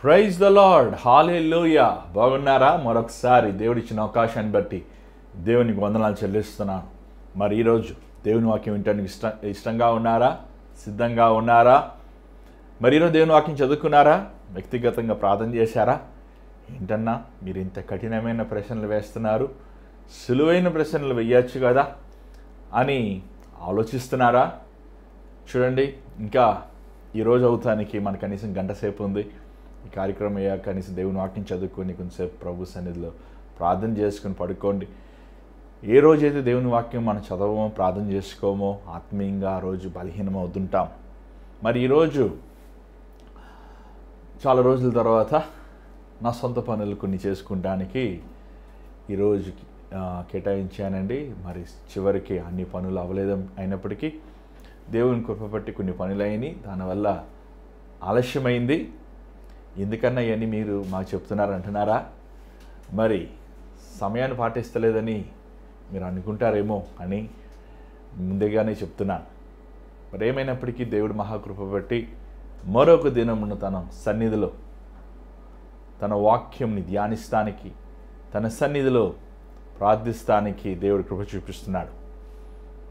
Praise the lord, హల్లెలూయా. బాగున్నారా? మరొకసారి దేవుడిచ్చిన అవకాశాన్ని బట్టి దేవునికి వందనాలు చెల్లిస్తున్నాను. మరి ఈరోజు దేవుని వాక్యం వినడానికి ఇష్టంగా ఉన్నారా? సిద్ధంగా ఉన్నారా? మరి ఈరోజు దేవుని వాక్యం చదువుకున్నారా? వ్యక్తిగతంగా ప్రార్థన చేశారా? ఏంటన్నా మీరు ఇంత కఠినమైన ప్రశ్నలు వేస్తున్నారు, సులువైన ప్రశ్నలు వేయచ్చు కదా అని ఆలోచిస్తున్నారా? చూడండి, ఇంకా ఈరోజు అవుతానికి మన కనీసం గంట సేపు ఉంది. ఈ కార్యక్రమం అయ్యాక కనీసం దేవుని వాక్యం చదువుకొని కొంచెంసేపు ప్రభు సన్నిధిలో ప్రార్థన చేసుకుని పడుకోండి. ఏ రోజైతే దేవుని వాక్యం మనం చదవమో, ప్రార్థన చేసుకోమో, ఆత్మీయంగా ఆ రోజు బలహీనం అవుతుంటాం. మరి ఈరోజు చాలా రోజుల తర్వాత నా సొంత పనులు కొన్ని చేసుకుంటానికి ఈరోజు కేటాయించానండి. మరి చివరికి అన్ని పనులు అవ్వలేదు అయినప్పటికీ దేవుని కృప బట్టి కొన్ని పనులు అయినాయి. దానివల్ల ఆలస్యమైంది. ఎందుకన్నా ఇవన్నీ మీరు మాకు చెప్తున్నారు అంటున్నారా? మరి సమయాన్ని పాటిస్తలేదని మీరు అనుకుంటారేమో అని ముందుగానే చెప్తున్నాను. మరి ఏమైనప్పటికీ దేవుడు మహాకృప బట్టి మరొక దినమును తన సన్నిధిలో తన వాక్యంని ధ్యానిస్తానికి, తన సన్నిధిలో ప్రార్థిస్తానికి దేవుడు కృప చూపిస్తున్నాడు.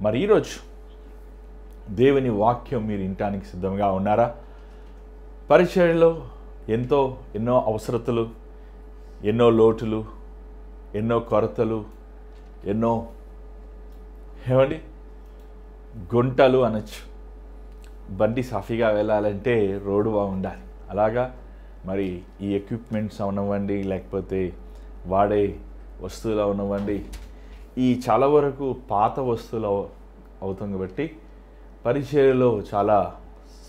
మరి ఈరోజు దేవుని వాక్యం మీరు వినటానికి సిద్ధంగా ఉన్నారా? పరిచర్యలో ఎన్నో అవసరతలు, ఎన్నో లోటులు, ఎన్నో కొరతలు, ఎన్నో గుంటలు అనొచ్చు. బండి సాఫీగా వెళ్ళాలంటే రోడ్డు బాగుండాలి. అలాగా మరి ఈ ఎక్విప్మెంట్స్ అవనివ్వండి, లేకపోతే వాడే వస్తువులు అవనివ్వండి, ఈ చాలా వరకు పాత వస్తువులు అవుతుంది కాబట్టి పరిచర్యలో చాలా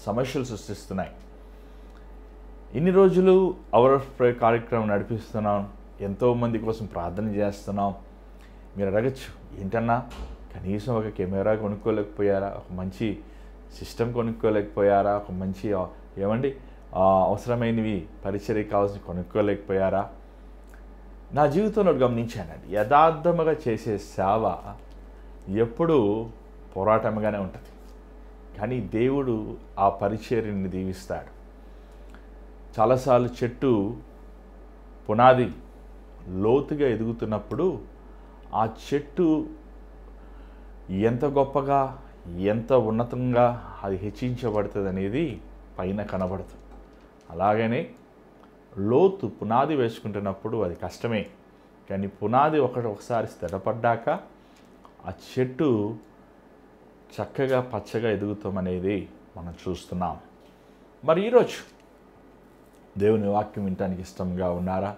సమస్యలు సృష్టిస్తున్నాయి. ఇన్ని రోజులు అవర్ ఆఫ్ ప్రేయర్ కార్యక్రమం నడిపిస్తున్నాం, ఎంతోమంది కోసం ప్రార్థన చేస్తున్నాం. మీరు అడగచ్చు, ఏంటన్నా కనీసం ఒక కెమెరా కొనుక్కోలేకపోయారా? ఒక మంచి సిస్టమ్ కొనుక్కోలేకపోయారా? ఒక మంచి అవసరమైనవి పరిచర్యకి కావాల్సిన కొనుక్కోలేకపోయారా? నా జీవితంలో గమనించానండి, యథార్థముగా చేసే సేవ ఎప్పుడూ పోరాటంగానే ఉంటుంది. కానీ దేవుడు ఆ పరిచర్యని దీవిస్తాడు. చాలాసార్లు చెట్టు పునాది లోతుగా ఎదుగుతున్నప్పుడు ఆ చెట్టు ఎంత గొప్పగా, ఎంత ఉన్నతంగా అది హెచ్చించబడుతుంది అనేది పైన కనబడుతుంది. అలాగనే లోతు పునాది వేసుకుంటున్నప్పుడు అది కష్టమే. కానీ పునాది ఒకసారి స్థిరపడ్డాక ఆ చెట్టు చక్కగా పచ్చగా ఎదుగుతాం అనేది మనం చూస్తున్నాం. మరి ఈరోజు దేవుని వాక్యం వినటానికి ఇష్టంగా ఉన్నారా?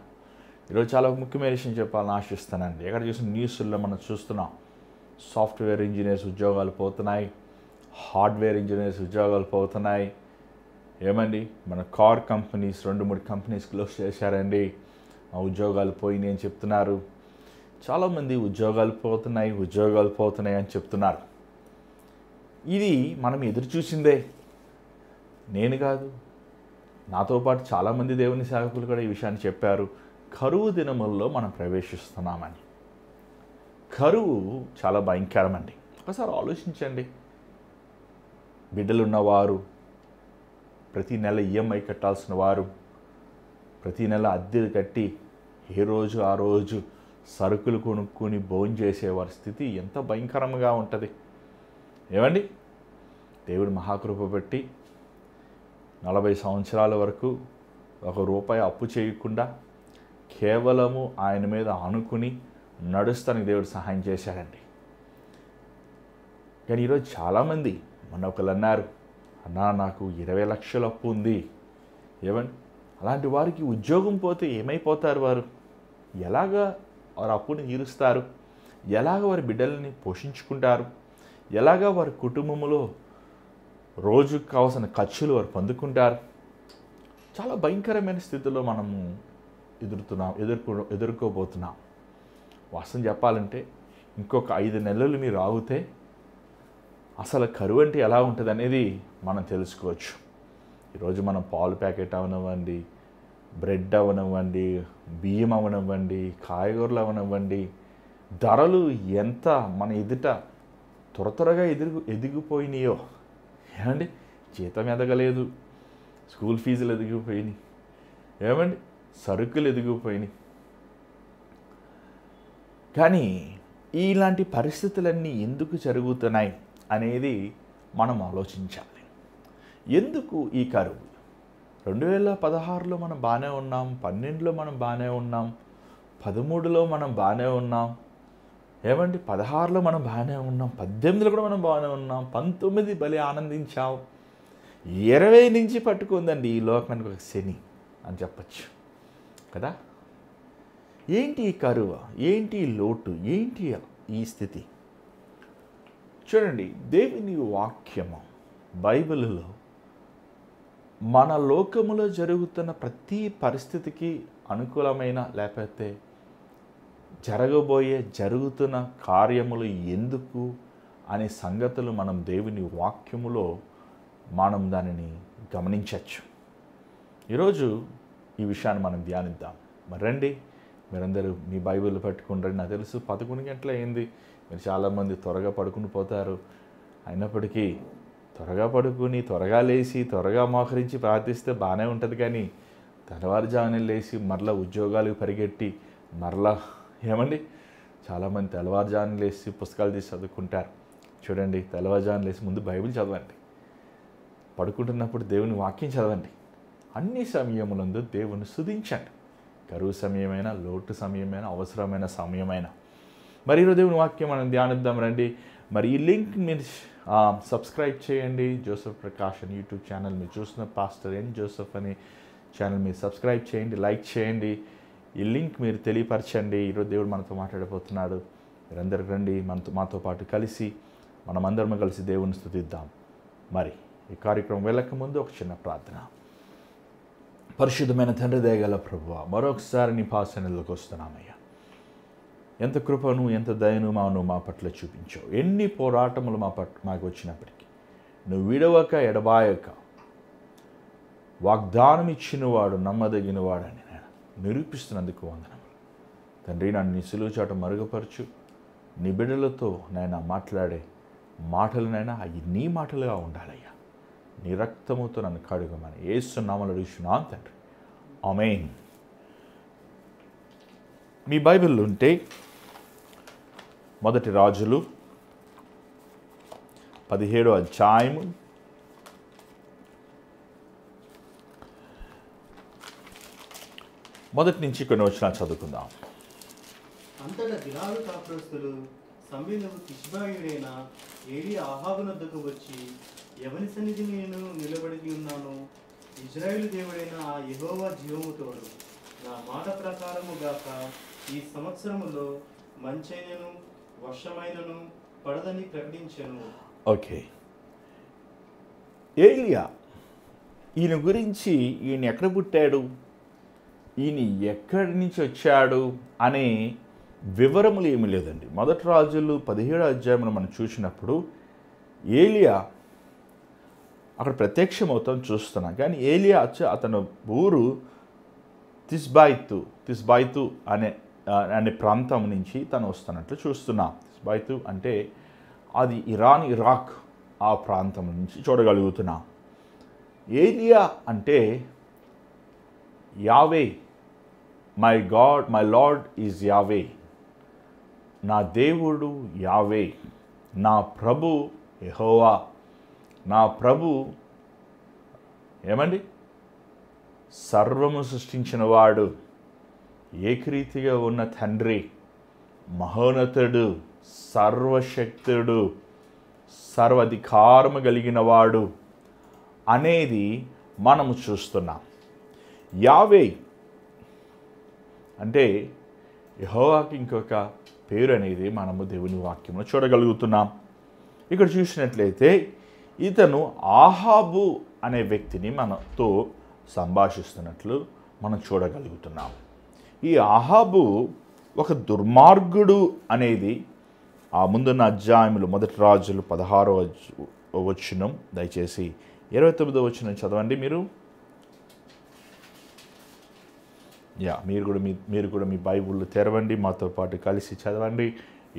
ఈరోజు చాలా ముఖ్యమైన విషయం చెప్పాలని ఆశిస్తానండి. ఎక్కడ చూసిన న్యూస్లో మనం చూస్తున్నాం, సాఫ్ట్వేర్ ఇంజనీర్స్ ఉద్యోగాలు పోతున్నాయి, హార్డ్వేర్ ఇంజనీర్స్ ఉద్యోగాలు పోతున్నాయి. మన కార్ కంపెనీస్ 2-3 కంపెనీస్ క్లోజ్ చేశారండి, ఆ ఉద్యోగాలు పోయినాయి అని చెప్తున్నారు. చాలామంది ఉద్యోగాలు పోతున్నాయి అని చెప్తున్నారు. ఇది మనం ఎదురు చూసిందే. నేను కాదు, నాతో పాటు చాలామంది దేవుని సేవకులు కూడా ఈ విషయాన్ని చెప్పారు. కరువు దినముల్లో మనం ప్రవేశిస్తున్నామని. కరువు చాలా భయంకరమండి. ఒకసారి ఆలోచించండి. బిడ్డలున్నవారు, ప్రతి నెల ఈఎంఐ కట్టాల్సిన వారు, ప్రతి నెల అద్దెలు కట్టి ఏ రోజు ఆ రోజు సరుకులు కొనుక్కొని భోజనం చేసేవారి స్థితి ఎంత భయంకరంగా ఉంటుంది. దేవుడు మహాకృప పెట్టి 40 సంవత్సరాల వరకు ₹1 అప్పు చేయకుండా కేవలము ఆయన మీద ఆనుకుని నడుస్తానికి దేవుడు సహాయం చేశాడండి. కానీ ఈరోజు చాలామంది, ఒకళ్ళు అన్నారు, అన్నా నాకు 20 లక్షల అప్పు ఉంది. అలాంటి వారికి ఉద్యోగం పోతే ఏమైపోతారు? వారు ఎలాగా వారి అప్పుని తీరుస్తారు? ఎలాగ వారి బిడ్డల్ని పోషించుకుంటారు? ఎలాగా వారి కుటుంబంలో రోజుకు కావాల్సిన ఖర్చులు వారు పొందుకుంటారు? చాలా భయంకరమైన స్థితిలో మనము ఎదుర్కోబోతున్నాం. వాస్తవం చెప్పాలంటే ఇంకొక 5 నెలలు మీరు ఆగితే అసలు కరువు అంటే ఎలా ఉంటుంది అనేది మనం తెలుసుకోవచ్చు. ఈరోజు మనం పాలు ప్యాకెట్ అవనివ్వండి, బ్రెడ్ అవనివ్వండి, బియ్యం అవనివ్వండి, కాయగూరలు అవనివ్వండి, ధరలు ఎంత మన ఎదుట త్వరగా ఎదిగిపోయినాయో. జీతం ఎదగలేదు, స్కూల్ ఫీజులు ఎదిగిపోయినాయి, ఏమండి సరుకులు ఎదిగిపోయినాయి. కానీ ఇలాంటి పరిస్థితులన్నీ ఎందుకు జరుగుతున్నాయి అనేది మనం ఆలోచించాలి. ఎందుకు ఈ కరువు? 2016లో మనం బాగానే ఉన్నాం, 12లో మనం బాగానే ఉన్నాం, 13లో మనం బాగానే ఉన్నాం, ఏమండి 16లో మనం బాగానే ఉన్నాం, 18లో కూడా మనం బాగానే ఉన్నాం, 19 భలే ఆనందించాం, 20 నుంచి పట్టుకుందండి ఈ లోకానికి ఒక శని అని చెప్పచ్చు కదా. ఏంటి ఈ కరువు? ఏంటి ఈ లోటు? ఏంటి ఈ స్థితి? చూడండి, దేవుని వాక్యము బైబిల్లో మన లోకములో జరుగుతున్న ప్రతి పరిస్థితికి అనుకూలమైన లేకపోతే జరుగుతున్న కార్యములు ఎందుకు అనే సంగతులు మనం దేవుని వాక్యములో మనం దానిని గమనించవచ్చు. ఈరోజు ఈ విషయాన్ని మనం ధ్యానిద్దాం. మరి రండి, మీరందరూ మీ బైబిల్ పట్టుకుంటారు. నాకు తెలుసు 11 గంటలు అయింది, మీరు చాలామంది త్వరగా పడుకుని పోతారు. అయినప్పటికీ త్వరగా పడుకుని త్వరగా లేచి త్వరగా మోకరించి ప్రార్థిస్తే బాగానే ఉంటుంది. కానీ తెల్లవారుజామున లేచి మరలా ఉద్యోగాలకు పరిగెట్టి మరలా ఏమండి చాలామంది తెల్లవారుజామున లేచి పుస్తకాలు తీసి చదువుకుంటారు. చూడండి, తెల్లవారుజామున లేచి ముందు బైబిల్ చదవండి, పడుకుంటున్నప్పుడు దేవుని వాక్యం చదవండి, అన్ని సమయములందు దేవుని స్తుతించండి. కరువు సమయమైనా, లోటు సమయమైనా, అవసరమైన సమయమైనా. మరి ఈరోజు దేవుని వాక్యం మనం ధ్యానిద్దాం రండి. మరి ఈ లింక్ మీరు సబ్స్క్రైబ్ చేయండి. జోసెఫ్ ప్రకాష్ అని యూట్యూబ్ ఛానల్ మీరు చూసిన పాస్టర్ ఎన్ జోసెఫ్ అనే ఛానల్ మీరు సబ్స్క్రైబ్ చేయండి, లైక్ చేయండి, ఈ లింక్ మీరు తెలియపరచండి. ఈరోజు దేవుడు మనతో మాట్లాడబోతున్నాడు. మీరందరికీ రండి, మాతో పాటు కలిసి మనమందరం కలిసి దేవుని స్తుతిద్దాం. మరి ఈ కార్యక్రమం వెళ్ళక ముందు ఒక చిన్న ప్రార్థన. పరిశుద్ధమైన తండ్రి దయగల ప్రభువా, మరొకసారి నీ పాసనలోకి వస్తున్నామయ్యా. ఎంత కృపను, ఎంత దయను మా పట్ల చూపించావు. ఎన్ని పోరాటములు మాకు వచ్చినప్పటికీ నువ్వు విడవక ఎడబాయక వాగ్దానం ఇచ్చినవాడు నమ్మదగినవాడని నేను నిరూపిస్తున్నందుకు వందనములు తండ్రి. నన్ను నీ సిలువ చాట మరుగుపరచు. నీ బిడ్డలతో నాయన మాట్లాడే మాటలనైనా అవి నీ మాటలుగా ఉండాలయ్యా. నీ రక్తముతో నన్ను కడుగమని యేసు నామములో అడుగుచున్నాను తండ్రి, ఆమేన్. మీ బైబిల్ ఉంటే మొదటి రాజులు 17వ అధ్యాయము మొదటి నుంచి కొన్ని వచనాలు చదువుకుందాం. అంతటా దినాలు కాపురస్తులు సంబినవు తిష్బాయుడైన ఏలియా అహాబునొద్దకు వచ్చి, ఎవని సన్నిధి నేను నిలబడి ఉన్నాను? ఇజ్రాయేలు దేవుడైన ఆ యెహోవా జీవము తోడు, నా మాట ప్రకారము గాక ఈ సంవత్సరములో మంచైనను వర్షమైనను పడదని ప్రకటించాను. ఓకే, ఏలియా ఈయన గురించి, ఈయన ఎక్కడ పుట్టాడు, ఈయన ఎక్కడి నుంచి వచ్చాడు అనే వివరములు ఏమీ లేదండి. మొదటి రాజులు 17వ అధ్యాయంలో మనం చూసినప్పుడు ఏలియా అక్కడ ప్రత్యక్షమవుతాం చూస్తున్నాం. కానీ ఏలియా వచ్చి అతను ఊరు తిష్బాయితు అనే ప్రాంతం నుంచి తను వస్తున్నట్లు చూస్తున్నాం. తిష్బాయితు అంటే అది ఇరాక్ ఆ ప్రాంతం నుంచి చూడగలుగుతున్నాం. ఏలియా అంటే యావే, my God, my lord is యావే, నా దేవుడు యావే, నా ప్రభు యెహోవా, నా ప్రభు ఏమండి సర్వము సృష్టించిన వాడు, ఏకరీతిగా ఉన్న తండ్రి, మహోన్నతుడు, సర్వశక్తుడు, సర్వాధికారము కలిగిన వాడు అనేది మనము చూస్తున్నాం. యావే అంటే యెహోవాకి ఇంకొక పేరు అనేది మనము దేవుని వాక్యంలో చూడగలుగుతున్నాం. ఇక్కడ చూసినట్లయితే ఇతను ఆహాబు అనే వ్యక్తిని మనతో సంభాషిస్తున్నట్లు మనం చూడగలుగుతున్నాం. ఈ ఆహాబు ఒక దుర్మార్గుడు అనేది ఆ ముందున్న అధ్యాయములు మొదటి రాజులు 16వ వచనం, దయచేసి 29వ వచనం చదవండి మీరు. మీరు కూడా మీ బైబిల్ తెరవండి, మాతో పాటు కలిసి చదవండి.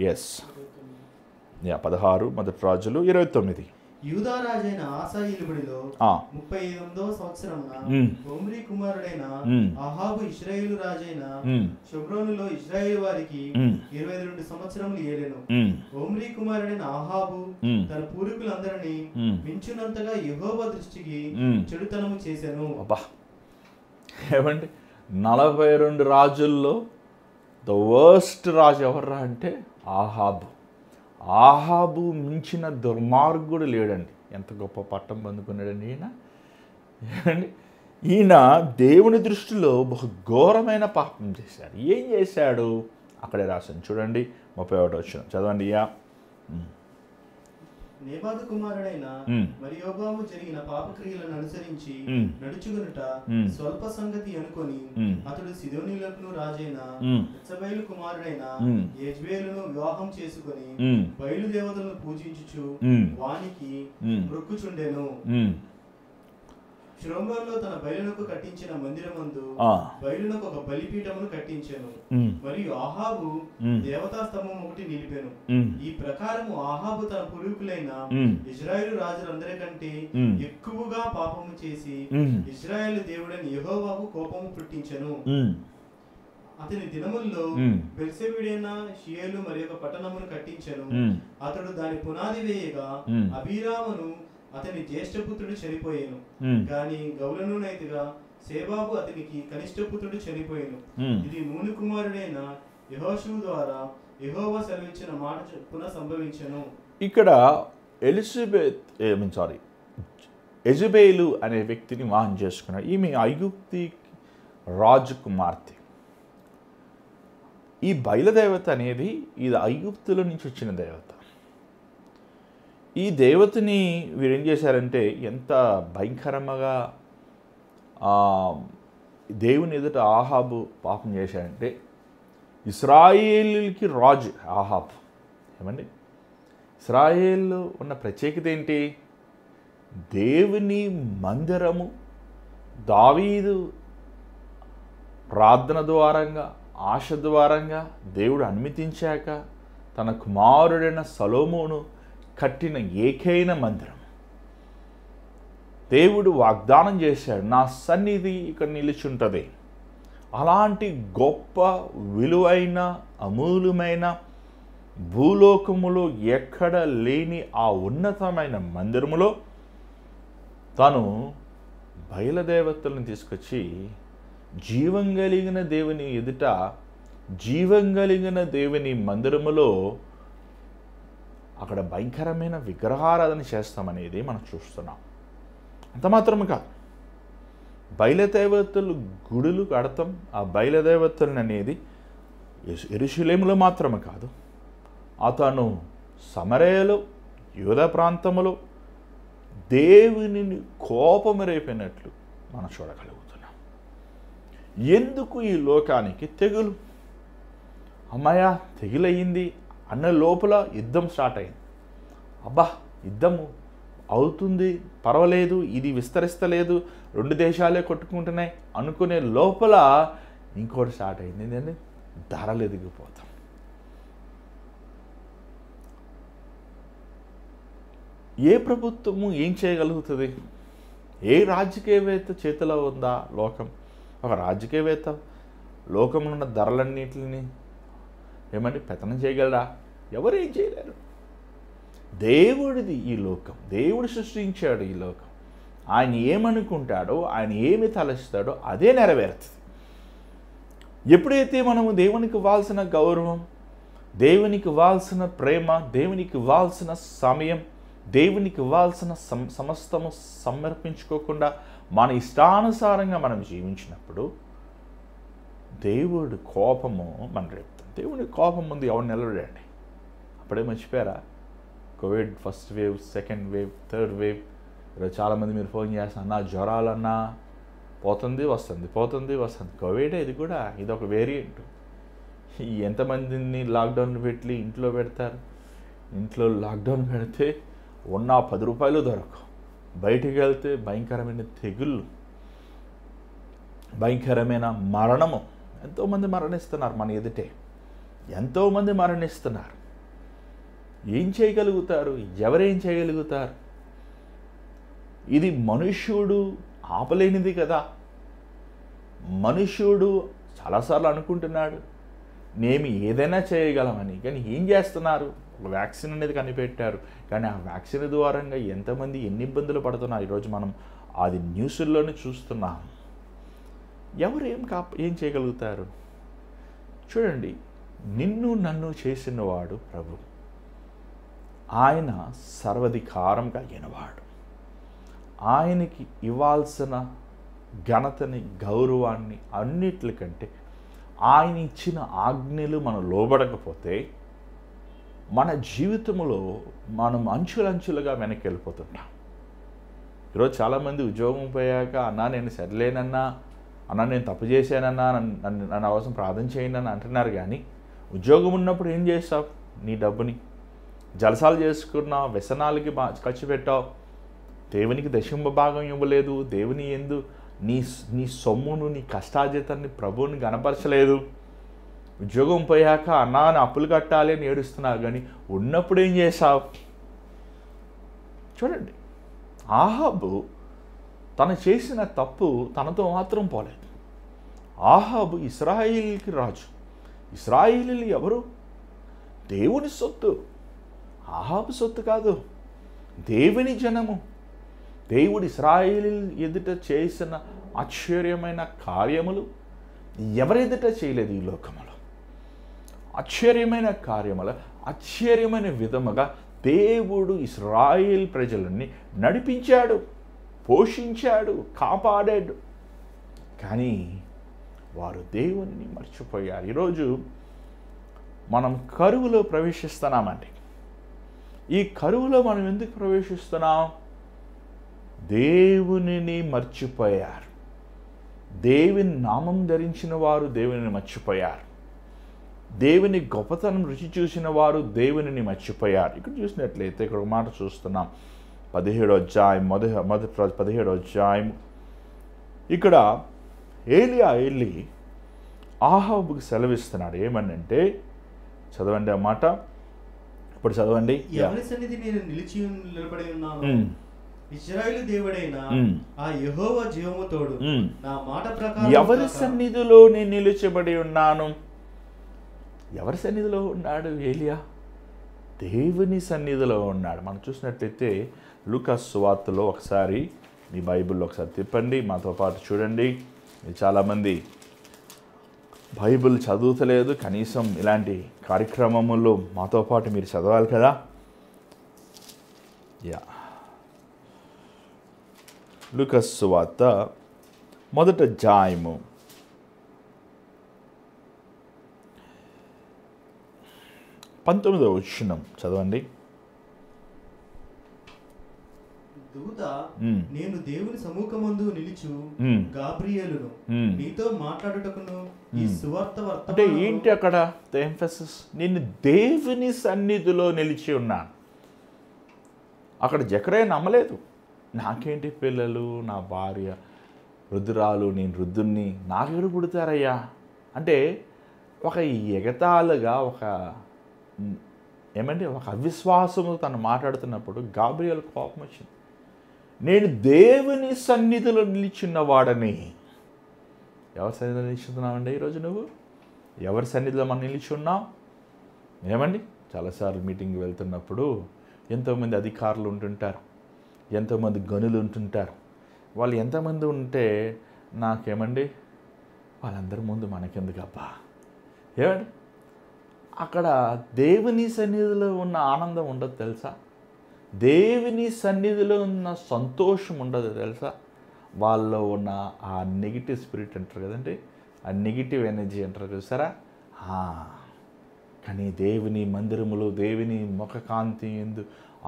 16 మొదటి రాజులు 29. యూదా రాజైన ఆసా ఏలుబడిలో ఆ, 38వ సంవత్సరమున ఉమ్, ఒమ్రీ కుమారుడైన ఉమ్, అహాబు ఇశ్రాయేలు రాజైన ఉమ్, షోమ్రోనులో ఇశ్రాయేలు వారికి ఉమ్, 22 సంవత్సరములు ఏలెను. ఉమ్, ఒమ్రీ కుమారుడైన అహాబు ఉమ్, తన పూర్వీకులందరినీ ఉమ్, మించునంతగా యెహోవా దృష్టికి ఉమ్. చెడుతనము చేసెను. అబ్బా, ఏమండి 42 రాజుల్లో ద వర్స్ట్ రాజు ఎవర్రా అంటే ఆహాబు. ఆహాబు మించిన దుర్మార్గుడు లేడండి. ఎంత గొప్ప పట్టం పొందుకున్నాడండి ఈయన. ఏమండి, ఈయన దేవుని దృష్టిలో బహు ఘోరమైన పాపం చేశాడు. ఏం చేశాడు అక్కడే రాశాను చూడండి. 31 వచ్చిన చదవండి. నేబాతు కుమారుడైన ఉమ్, మరియోబాము జరిగిన పాపక్రియలను అనుసరించి ఉమ్, నడుచుకొనుట ఉమ్, స్వల్ప సంగతి అనుకొని ఉమ్, అతడు సిదోనీలకు రాజైన ఉమ్, ఇత్సబేలు కుమారుడైన ఉమ్, యెజ్బేలును వివాహం చేసుకొని ఉమ్, బయలుదేవతలను పూజించుచు ఉమ్, వానికి ఉమ్, మొక్కుచుండెను. ఉమ్. షోమ్రోనులో తన బయలునకు కట్టించిన మందిరమందు ఆ, బయలునకు ఒక బలిపీఠమును కట్టించెను. ఉమ్, మరియు ఆహాబు ఉమ్, దేవతా స్తంభం ఒకటి నిలిపెను. ఉమ్, ఈ ప్రకారము ఆహాబు తన పూర్వీకులైన ఉమ్, ఇజ్రాయేలు రాజులందరికంటే ఉమ్, ఎక్కువగా పాపము చేసి ఉమ్, ఇజ్రాయేలు దేవుడైన యెహోవాకు కోపము పుట్టించెను. ఉమ్, అతని దినముల్లో ఉమ్, బెర్షెబీడైన షియేలు మరి ఒక పట్టణమును కట్టించెను. ఉమ్, అతడు దాని పునాది వేయగా ఉమ్, అబీరామును అతని జ్యేష్ఠపుత్రుడు చనిపోయాను. ఉమ్, గాని గౌలనునైతిగా సేబాబు అతనికి కనిష్ఠపుత్రుడు చనిపోయాను. ఉమ్. ఇది నూను కుమారుడైన యెహోషువ ద్వారా యెహోవా సెలవిచ్చిన మాట చొప్పున సంభవించెను. ఇక్కడ యెజబేలు అనే వ్యక్తిని వివాహం చేసుకున్నాడు. ఈమె ఐగుప్తి రాజు కుమార్తె. ఈ బయలుదేవత అనేది ఇది ఐగుప్తుల నుంచి వచ్చిన దేవత. ఈ దేవతని వీరేం చేశారంటే ఎంత భయంకరంగా దేవుని ఎదుట ఆహాబు పాపం చేశాడంటే, ఇశ్రాయేలుకి రాజు ఆహాబు. ఏమండి, ఇశ్రాయేల్లో ఉన్న ప్రత్యేకత ఏంటి? దేవుని మందిరము దావీదు ప్రార్థన ద్వారంగా, ఆశ ద్వారంగా దేవుడు అనుమతించాక తన కుమారుడైన సొలొమోను కట్టిన ఏకైన మందిరం. దేవుడు వాగ్దానం చేశాడు, నా సన్నిధి ఇక్కడ నిలిచుంటుంది. అలాంటి గొప్ప విలువైన అమూల్యమైన భూలోకములో ఎక్కడ లేని ఆ ఉన్నతమైన మందిరములో తను బయలుదేవతలను తీసుకొచ్చి జీవం కలిగిన దేవుని ఎదుట, జీవం కలిగిన దేవుని మందిరములో అక్కడ భయంకరమైన విగ్రహారాధన చేస్తామనేది మనం చూస్తున్నాం. అంత మాత్రమే కాదు, బయలుదేవతలు గుడులు కడతాం. ఆ బయలుదేవతలను అనేది యెరూషలేములో మాత్రమే కాదు, అతను సమరయలో, యూదా ప్రాంతములో దేవుని కోపం రేపినట్లు మనం చూడగలుగుతున్నాం. ఎందుకు ఈ లోకానికి తెగులు? అమ్మాయ తెగులయ్యింది అన్న లోపల యుద్ధం స్టార్ట్ అయింది. అబ్బా, యుద్ధము అవుతుంది, పర్వాలేదు, ఇది విస్తరిస్తలేదు, 2 దేశాలే కొట్టుకుంటున్నాయి అనుకునే లోపల ఇంకోటి స్టార్ట్ అయింది. ఏంటంటే ధరలు ఎదిగిపోతాం. ఏ ప్రభుత్వము ఏం చేయగలుగుతుంది? ఏ రాజకీయవేత్త చేతిలో ఉందా లోకం? ఒక రాజకీయవేత్త లోకంలో ఉన్న ధరలన్నింటిని ఏమంటే పెత్తనం చేయగలరా? ఎవరు ఏం చేయలేరు. దేవుడిది ఈ లోకం, దేవుడు సృష్టించాడు ఈ లోకం. ఆయన ఏమనుకుంటాడో, ఆయన ఏమి తలస్తాడో అదే నెరవేరుతుంది. ఎప్పుడైతే మనము దేవునికి ఇవ్వాల్సిన గౌరవం, దేవునికి ఇవ్వాల్సిన ప్రేమ, దేవునికి ఇవ్వాల్సిన సమయం, దేవునికి ఇవ్వాల్సిన సమస్తము సమర్పించుకోకుండా మన ఇష్టానుసారంగా మనం జీవించినప్పుడు దేవుడి కోపము మన రేపుతుంది. దేవుడి కోపం ముందు ఎవరు నిలబడండి? అప్పుడే మర్చిపోయారా? Covid first wave, second wave, third wave. ఈరోజు చాలామంది మీరు ఫోన్ చేస్తున్నా, నా జ్వరాలన్నా పోతుంది వస్తుంది, పోతుంది వస్తుంది. కోవిడే ఇది కూడా, ఇది ఒక వేరియంట్. ఎంతమందిని లాక్డౌన్ పెట్టి ఇంట్లో పెడతారు? ఇంట్లో లాక్డౌన్ పెడితే ఉన్న 10 రూపాయలు దొరకవు. బయటికి వెళ్తే భయంకరమైన తెగుళ్ళు, భయంకరమైన మరణము. ఎంతోమంది మరణిస్తున్నారు మన ఎదుటే, ఎంతోమంది మరణిస్తున్నారు. ఏం చేయగలుగుతారు? ఎవరేం చేయగలుగుతారు? ఇది మనుష్యుడు ఆపలేనిది కదా. మనుష్యుడు చాలాసార్లు అనుకుంటున్నాడు మేము ఏదైనా చేయగలమని, కానీ ఏం చేస్తున్నారు? ఒక వ్యాక్సిన్ అనేది కనిపెట్టారు, కానీ ఆ వ్యాక్సిన్ ద్వారంగా ఎంతమంది ఎన్ని ఇబ్బందులు పడుతున్నారు ఈరోజు మనం అది న్యూస్ల్లోనే చూస్తున్నాం. ఎవరు ఏం చేయగలుగుతారు? చూడండి, నిన్ను నన్ను చేసినవాడు ప్రభు. ఆయన సర్వాధికారం కలిగినవాడు. ఆయనకి ఇవ్వాల్సిన ఘనతని, గౌరవాన్ని అన్నిటికంటే ఆయన ఇచ్చిన ఆజ్ఞలు మనం లోబడకపోతే మన జీవితంలో మనం అంచులంచులుగా వెనక్కి వెళ్ళిపోతుంటాం. ఈరోజు చాలామంది ఉద్యోగం పోయాక అన్నా నేను సరిలేనన్నా, అన్నా నేను తప్పు చేశానన్నా, నన్ను అవసరం ప్రార్థన చేయండి అని అంటున్నారు. కానీ ఉద్యోగం ఉన్నప్పుడు ఏం చేస్తావు? నీ డబ్బుని జలసాలు చేసుకున్నావు, వ్యసనాలకి ఖర్చు పెట్టావు, దేవునికి దశమ భాగం ఇవ్వలేదు, దేవుని యందు నీ సొమ్మును, నీ కష్టార్జితాన్ని, ప్రభువుని గణపరచలేదు. ఉద్యోగం పోయాక అన్నా అప్పులు కట్టాలి అని ఏడుస్తున్నావు, కానీ ఉన్నప్పుడు ఏం చేశావు? చూడండి, ఆహాబు తను చేసిన తప్పు తనతో మాత్రం పోలేదు. ఆహాబు ఇశ్రాయేలుకి రాజు. ఇశ్రాయేలీలు ఎవరు? దేవుని సొత్తు. ఆహాబు సొత్తు కాదు, దేవుని జనము. దేవుడు ఇశ్రాయేలీల ఎదుట చేసిన ఆశ్చర్యమైన కార్యములు ఎవరి ఎదుట చేయలేదు ఈ లోకములో. ఆశ్చర్యమైన కార్యముల, ఆశ్చర్యమైన విధముగా దేవుడు ఇశ్రాయేల్ ప్రజలని నడిపించాడు, పోషించాడు, కాపాడాడు. కానీ వారు దేవుని మర్చిపోయారు. ఈరోజు మనం కరువులో ప్రవేశిస్తున్నామండి. ఈ కరువులో మనం ఎందుకు ప్రవేశిస్తున్నాం? దేవునిని మర్చిపోయారు. దేవుని నామం ధరించిన వారు దేవునిని మర్చిపోయారు. దేవుని గొప్పతనం రుచి చూసిన వారు దేవునిని మర్చిపోయారు. ఇక్కడ చూసినట్లయితే ఇక్కడ ఒక మాట చూస్తున్నాం, 17వ అధ్యాయం మొదటి రోజు 17వ అధ్యాయం. ఇక్కడ ఏలియా వెళ్ళి ఆహాబుకి సెలవిస్తున్నాడు. ఏమనంటే, చదవండి ఆ మాట, ఇప్పుడు చదవండి. ఎవరి సన్నిధి నేను నిలబడి ఉన్నాను, ఇశ్రాయేలు దేవుడైన ఆ యెహోవా జీవము తోడు, నా మాట ప్రకారం ఎవరి సన్నిధిలో నేను నిలిచబడి ఉన్నాను? ఎవరి సన్నిధిలో ఉన్నాడు ఏలియా? దేవుని సన్నిధిలో ఉన్నాడు. మనం చూసినట్లయితే లూకా సువార్తలో ఒకసారి మీ బైబిల్లో ఒకసారి తిప్పండి, మాతో పాటు చూడండి. చాలామంది బైబిల్ చదువుతలేదు, కనీసం ఇలాంటి కార్యక్రమముల్లో మాతో పాటు మీరు చదవాలి కదా. లూకా సువార్త మొదటి అధ్యాయము 19వ వచనం చదవండి. దూత, నేను దేవుని సముఖమందు నిలుచు గాబ్రియేలును నీతో మాట్లాడుటకును ఈ సువార్త వర్తమానము. అంటే ఏంటి అక్కడ ఎంఫసిస్? నేను దేవుని సన్నిధిలో నిలిచి ఉన్నాను. అక్కడ జకరియా నమ్మలేదు. నాకేంటి పిల్లలు, నా భార్య రుద్రాలు, నేను రుద్దుని, నాకెవరు పుడతారయ్యా అంటే ఒక ఎగతాళిగా, ఒక అవిశ్వాసము తను మాట్లాడుతున్నప్పుడు గాబ్రియేలు కోపం వచ్చింది. నేను దేవుని సన్నిధిలో నిలిచిన్నవాడని. ఎవరి సన్నిధిలో నిలిచున్నావండి ఈరోజు? నువ్వు ఎవరి సన్నిధిలో మనం నిలిచి ఉన్నావు? ఏమండి, చాలాసార్లు మీటింగ్కి వెళ్తున్నప్పుడు ఎంతోమంది అధికారులు ఉంటుంటారు, ఎంతోమంది గనులు ఉంటుంటారు. వాళ్ళు ఎంతమంది ఉంటే నాకేమండి, వాళ్ళందరి ముందు మనకెందుకబ్బా? ఏమండి, అక్కడ దేవుని సన్నిధిలో ఉన్న ఆనందం ఉండదు తెలుసా? దేవుని సన్నిధిలో ఉన్న సంతోషం ఉండదు తెలుసా? వాళ్ళలో ఉన్న ఆ నెగిటివ్ స్పిరిట్ అంటారు కదండి, ఆ నెగిటివ్ ఎనర్జీ అంటారు చూసారా? కానీ దేవుని మందిరములో దేవుని ముఖకాంతి ఎందు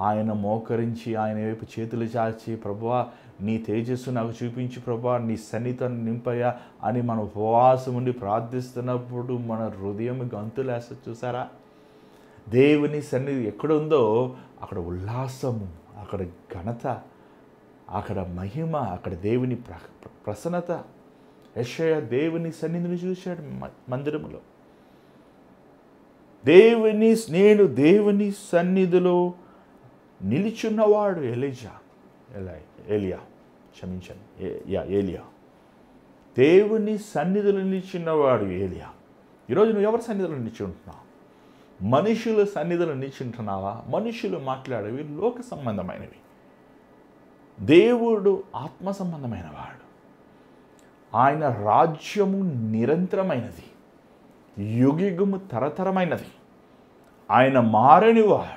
ఆయన మోకరించి ఆయన వైపు చేతులు చాచి, ప్రభువా నీ తేజస్సు నాకు చూపించి, ప్రభువా నీ సన్నిధిని నింపయ్యా అని మనం ఉపవాసం ఉండి ప్రార్థిస్తున్నప్పుడు మన హృదయం గంతులేస్తుంది చూసారా? దేవుని సన్నిధి ఎక్కడ ఉందో అక్కడ ఉల్లాసము, అక్కడ ఘనత, అక్కడ మహిమ, అక్కడ దేవుని ప్రసన్నత. యెషయా దేవుని సన్నిధిని చూశాడు మందిరములో. నేను దేవుని సన్నిధిలో నిలిచున్నవాడు ఎలీషా. ఏలియా, క్షమించండి, ఏలియా. దేవుని సన్నిధిలో నిలిచినవాడు ఏలియా. ఈరోజు నువ్వు ఎవరి సన్నిధిలో నిలిచి ఉంటున్నావు? మనుషుల సన్నిధిలో నిలిచి ఉంటున్నావా? మనుషులు మాట్లాడేవి లోక సంబంధమైనవి. దేవుడు ఆత్మ సంబంధమైన వాడు. ఆయన రాజ్యము నిరంతరమైనది, యుగయుగము తరతరమైనది. ఆయన మారనివాడు.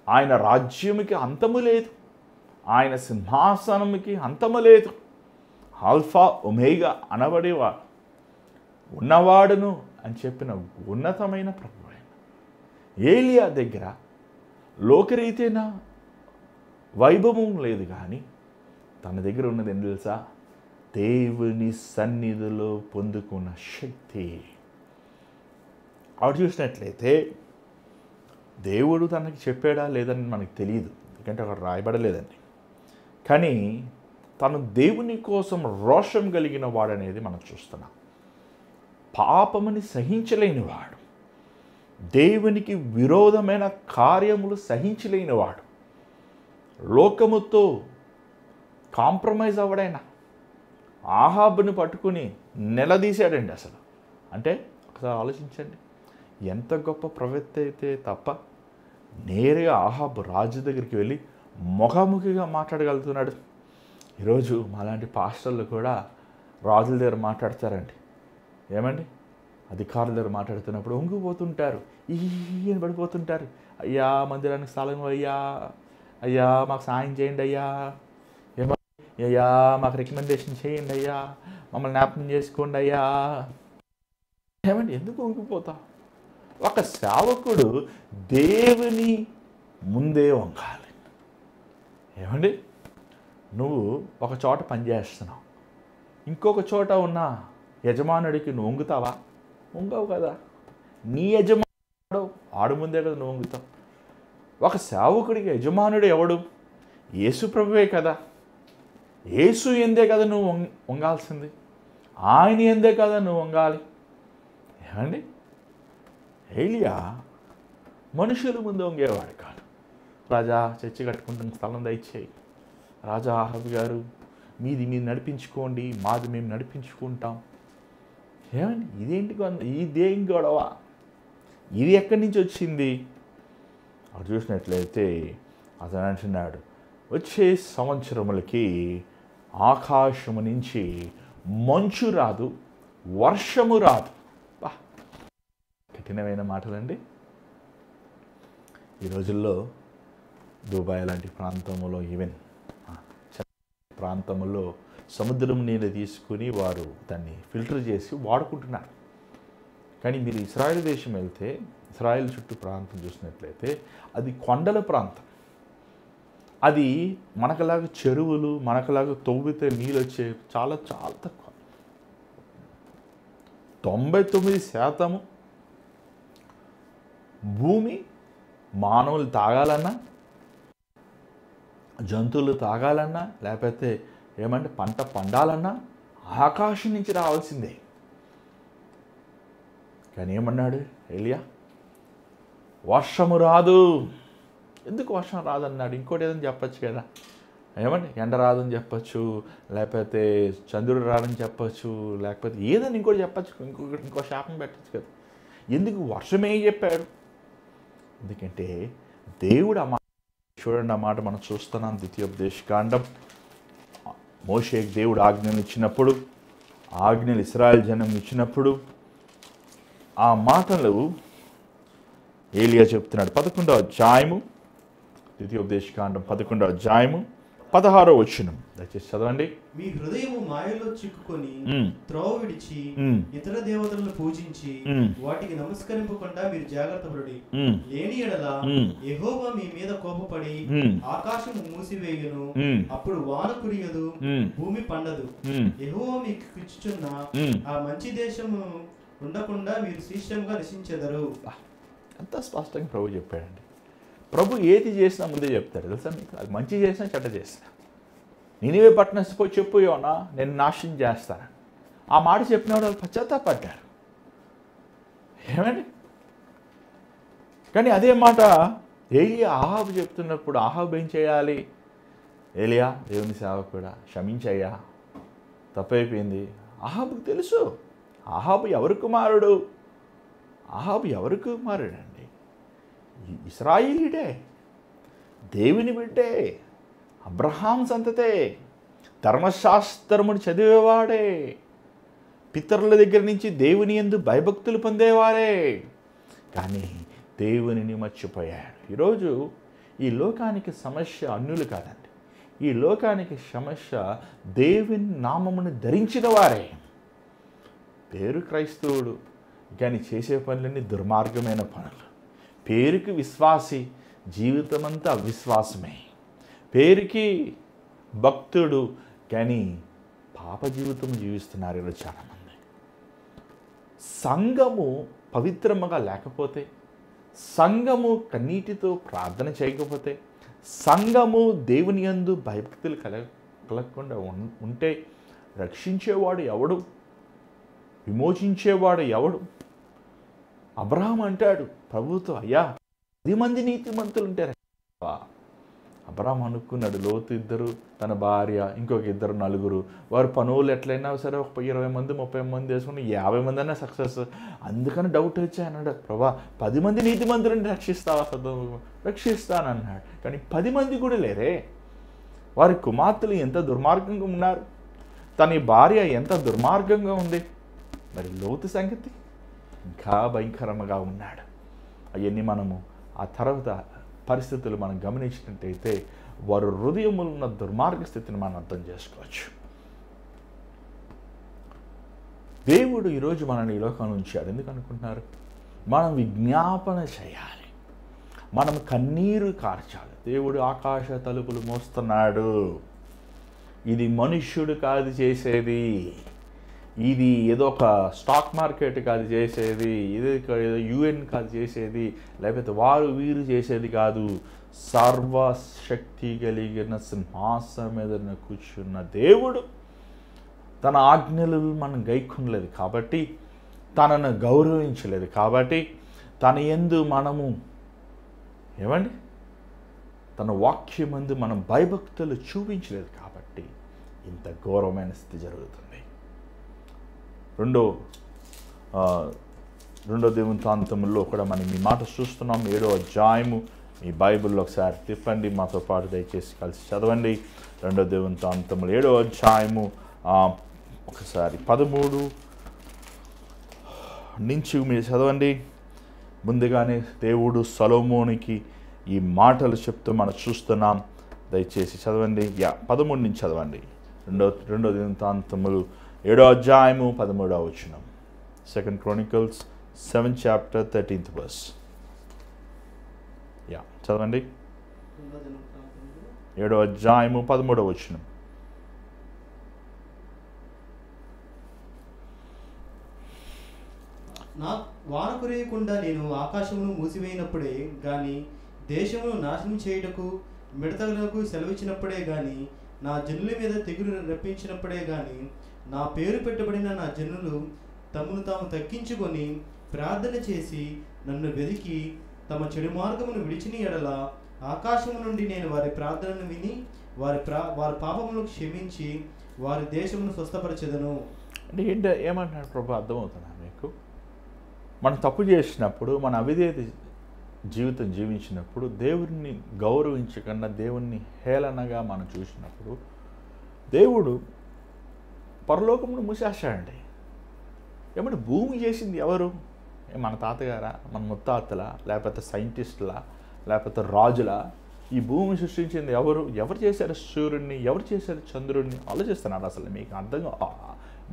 ఆయన రాజ్యముకి అంతము లేదు, ఆయన సింహాసనముకి అంతము లేదు. ఆల్ఫా ఒమేగా అనబడేవాడు, ఉన్నవాడును అని చెప్పిన ఉన్నతమైన ప్రభు. ఏలియా దగ్గర లోకరీతైన వైభవం లేదు, కానీ తన దగ్గర ఉన్నది ఏం తెలుసా? దేవుని సన్నిధిలో పొందుకున్న శక్తి. ఆవిడ చూసినట్లయితే దేవుడు తనకి చెప్పాడా లేదని మనకు తెలియదు, ఎందుకంటే అక్కడ రాయబడలేదండి. కానీ తను దేవుని కోసం రోషం కలిగిన వాడనేది మనం చూస్తున్నాం. పాపముని సహించలేనివాడు, దేవునికి విరోధమైన కార్యములు సహించలేనివాడు, లోకముతో కాంప్రమైజ్ అవ్వడైనా ఆహాబుని పట్టుకుని నిలదీశాడండి అసలు. అంటే ఒకసారి ఆలోచించండి, ఎంత గొప్ప ప్రవక్త అయితే తప్ప నేరుగా ఆహాబు రాజు దగ్గరికి వెళ్ళి ముఖాముఖిగా మాట్లాడగలుగుతున్నాడు. ఈరోజు మాలాంటి పాస్టర్లు కూడా రాజుల దగ్గర మాట్లాడతారండి. ఏమండి, అధికారుల దగ్గర మాట్లాడుతున్నప్పుడు ఉంగిపోతుంటారు, ఈయన పడిపోతుంటారు. అయ్యా మందిరానికి స్థలం అయ్యా, అయ్యా మాకు సాయం చేయండి అయ్యా, అయ్యా మాకు రికమెండేషన్ చేయండి అయ్యా, మమ్మల్ని జ్ఞాపకం చేసుకోండి అయ్యా. ఏమండి, ఎందుకు వంగిపోతా? ఒక సేవకుడు దేవుని ముందే వంగాలి. ఏమండి, నువ్వు ఒక చోట పనిచేస్తున్నావు, ఇంకొక చోట ఉన్న యజమానుడికి నువ్వు వంగుతావా? వంగవు కదా. నీ యజమానుడు ఆడు ముందే కదా నువ్వు వంగుతావు. ఒక సేవకుడికి యజమానుడు ఎవడు? యేసు ప్రభువే కదా. యేసు ఎందే కదా నువ్వు వంగాల్సింది, ఆయన ఎందే కదా నువ్వు వంగాలి. ఏమండి, ఏలియా మనుషుల ముందు వంగేవాడు కాదు. రాజా చర్చి కట్టుకుంటున్న స్థలం దయచేయి, రాజా ఆహాబు గారు మీది మీరు నడిపించుకోండి, మాది మేము నడిపించుకుంటాం. ఏమండి, ఇదేం గొడవ? ఇది ఎక్కడి నుంచి వచ్చింది? అక్కడ చూసినట్లయితే అతను అంటున్నాడు, వచ్చే సంవత్సరములకి ఆకాశము నుంచి మంచు రాదు, వర్షము రాదు. బా, కఠినమైన మాటలండి. ఈ రోజుల్లో దుబాయ్ లాంటి ప్రాంతంలో, ఈవెన్ ప్రాంతంలో సముద్రం నీళ్ళు తీసుకుని వారు దాన్ని ఫిల్టర్ చేసి వాడుకుంటున్నారు. కానీ మీరు ఇస్రాయేల్ దేశం వెళ్తే, ఇస్రాయేల్ చుట్టూ ప్రాంతం చూసినట్లయితే అది కొండల ప్రాంతం. అది మనకులాగా చెరువులు, మనకులాగా తవ్వితే నీళ్ళు వచ్చే చాలా చాలా తక్కువ. 99% భూమి మానవులు తాగాలన్నా, జంతువులు తాగాలన్నా, లేకపోతే ఏమంటే పంట పండాలన్నా ఆకాశం నుంచి రావాల్సిందే. కానీ ఏమన్నాడు ఏలియా? వర్షము రాదు. ఎందుకు వర్షం రాదన్నాడు? ఇంకోటి ఏదని చెప్పచ్చు కదా. ఏమంటే ఎండ రాదని చెప్పచ్చు, లేకపోతే చంద్రుడు రాదని చెప్పచ్చు, లేకపోతే ఏదని ఇంకోటి చెప్పచ్చు, ఇంకో శాపం పెట్టచ్చు కదా. ఎందుకు వర్షమే చెప్పాడు? ఎందుకంటే దేవుడు ఆ మాట, చూడండి ఆ మాట మనం చూస్తున్నాం. ద్వితీయోపదేశకాండం, మోషేకి దేవుడు ఆజ్ఞలు ఇచ్చినప్పుడు, ఆజ్ఞలు ఇశ్రాయేలు జనం ఇచ్చినప్పుడు ఆ మాటలు ఏలియా చెప్తున్నాడు. 11వ అధ్యాయము, ద్వితీయోపదేశకాండం 11వ అధ్యాయము 16వ వచనం దయచేసి చదవండి. మీ హృదయము మాయలో చిక్కుకొని త్రోవ విడిచి ఇతర దేవతలను పూజించి వాటికి నమస్కరింపకుండా మీరు జాగ్రత్త పడి లేని ఎడల యెహోవా మీ మీద కోపపడి ఆకాశము మూసివేయును, అప్పుడు వాన కురియదు, భూమి పండదు. యెహోవా మీకు ఇచ్చుచున్న ఆ మంచి దేశము ఉండకుండా మీరు శీఘ్రంగా నశించెదరు. ఎంత స్పష్టంగా ప్రభు చెప్పాడండి. ప్రభు ఏది చేసినా ముందే చెప్తాడు తెలుసా మీకు. అది మంచి చేసినా చెడ్డ చేసినా. నినివే పట్టణం పోయి చెప్పు యోనా నేను నాశనం చేస్తాను. ఆ మాట చెప్పిన వాళ్ళు పశ్చాత్తాపడ్డారు. ఏమండి, కానీ అదే మాట ఏలియా ఆహాబు చెప్తున్నప్పుడు ఆహాబు ఏం చేయాలి? ఏలియా దేవుని సేవకుడా క్షమించయ్యా, తప్పైపోయింది. అహాబుకు తెలుసు అహాబు ఎవరి కుమారుడు, అహాబు ఎవరి కుమారుడండి? ఇశ్రాయేలీయుడే, దేవుని బిడ్డే, అబ్రహాం సంతతే, ధర్మశాస్త్రమును చదివేవాడే, పితరుల దగ్గర నుంచి దేవుని యందు భయభక్తులు పొందేవారే. కానీ దేవునిని మర్చిపోయాడు. ఈరోజు ఈ లోకానికి సమస్య అన్యులు కాదండి, ఈ లోకానికి సమస్య దేవుని నామమును ధరించిన వారే. పేరు క్రైస్తవుడు కానీ చేసే పనులన్నీ దుర్మార్గమైన పనులు. పేరుకి విశ్వాసి, జీవితమంతా అవిశ్వాసమే. పేరుకి భక్తుడు కానీ పాప జీవితం జీవిస్తున్నారు ఈరోజు చాలామంది. సంఘము పవిత్రముగా లేకపోతే, సంఘము కన్నీటితో ప్రార్థన చేయకపోతే, సంఘము దేవుని యందు భయభక్తులు కలగకుండా ఉంటే రక్షించేవాడు ఎవడు, విమోచించేవాడు ఎవడు? అబ్రహాం అంటాడు ప్రభుతో, అయ్యా 10 మంది నీతిమంతులు ఉంటారు. అబ్రహాం అనుకున్నాడు, లోతు ఇద్దరు, తన భార్య, ఇంకొక 2 నలుగురు, వారు పనులు ఎట్లయినా సరే ఒక 20 మంది 30 మంది వేసుకుని 50 మంది అయినా సక్సెస్. అందుకని డౌట్ వచ్చి అన్నాడు, ప్రభా 10 మంది నీతిమంతులని రక్షిస్తావా? రక్షిస్తానన్నాడు. కానీ 10 మంది కూడా లేరే. వారి కుమార్తెలు ఎంత దుర్మార్గంగా ఉన్నారు, తన భార్య ఎంత దుర్మార్గంగా ఉంది. మరి లోతు సంగతి ఇంకా భయంకరంగా ఉన్నాడు. అవన్నీ మనము ఆ తర్వాత పరిస్థితులు మనం గమనించినట్టయితే వారు హృదయములో ఉన్న దుర్మార్గ స్థితిని మనం అర్థం చేసుకోవచ్చు. దేవుడు ఈరోజు మనల్ని ఈ లోకంలో ఉంచాడు. ఎందుకు అనుకుంటున్నారు? మనం విజ్ఞాపన చేయాలి, మనం కన్నీరు కార్చాలి. దేవుడు ఆకాశ తలుపులు మోస్తున్నాడు. ఇది మనుష్యుడు కాదు చేసేది, ఇది ఏదో ఒక స్టాక్ మార్కెట్ కాదు చేసేది, ఇది ఏదో UN కాదు చేసేది, లేకపోతే వారు వీరు చేసేది కాదు. సర్వశక్తి కలిగిన సింహాసనం మీద కూర్చున్న దేవుడు తన ఆజ్ఞలు మనం గైకొనలేదు కాబట్టి, తనను గౌరవించలేదు కాబట్టి, తన యందు మనము ఏమండి తన వాక్యమందు మనం భయభక్తులు చూపించలేదు కాబట్టి ఇంత ఘోరమైన స్థితి జరుగుతుంది. రెండో దినవృత్తాంతములో కూడా మనం ఈ మాట చూస్తున్నాం. 7వ అధ్యాయము మీ బైబిల్లో ఒకసారి తిప్పండి, మాతో పాటు దయచేసి కలిసి చదవండి. 2వ దినవృత్తాంతములు 7వ అధ్యాయము ఒకసారి 13 నుంచి మీరు చదవండి. ముందుగానే దేవుడు సొలొమోనుకి ఈ మాటలు చెప్తూ మనం చూస్తున్నాం. దయచేసి చదవండి. 13 నుంచి చదవండి. రెండో దినవృత్తాంతములు 7వ అధ్యాయము 13వ వచనం. 2 Chronicles 7 chapter 13th verse. చదవండి. 7వ అధ్యాయము 13వ వచనం. నా వాన కురియకుండా నేను ఆకాశమును మూసివేయినప్పుడే గాని, దేశమును నాశనం చేయుటకు మిడతలకు సెలవిచ్చినప్పుడే గాని, నా జనుల మీద తెగులు రప్పించినప్పుడే గాని, నా పేరు పెట్టబడిన నా జనులు తమను తాము తగ్గించుకొని ప్రార్థన చేసి నన్ను వెదికి తమ చెడు మార్గమును విడిచిన ఎడల, ఆకాశము నుండి నేను వారి ప్రార్థనను విని వారి పాపములను క్షమించి వారి దేశమును స్వస్థపరచెదను. అంటే ఏంటో ఏమంటున్నాడు ప్రభు? అర్థమవుతుందా మీకు? మనం తప్పు చేసినప్పుడు, మన అవిధేయత జీవితం జీవించినప్పుడు, దేవుడిని గౌరవించకుండా దేవుణ్ణి హేళనగా మనం చూసినప్పుడు, దేవుడు పరలోకమును మూసేస్తాడండి. ఏమంటే భూమి చేసింది ఎవరు? మన తాతగారా, మన ముత్తాతలా, లేకపోతే సైంటిస్టులా, లేకపోతే రాజులా? ఈ భూమి సృష్టించింది ఎవరు? ఎవరు చేశారు సూర్యుడిని? ఎవరు చేశారు చంద్రుడిని? ఆలోచిస్తున్నాడు. అసలు మీకు అర్థంగా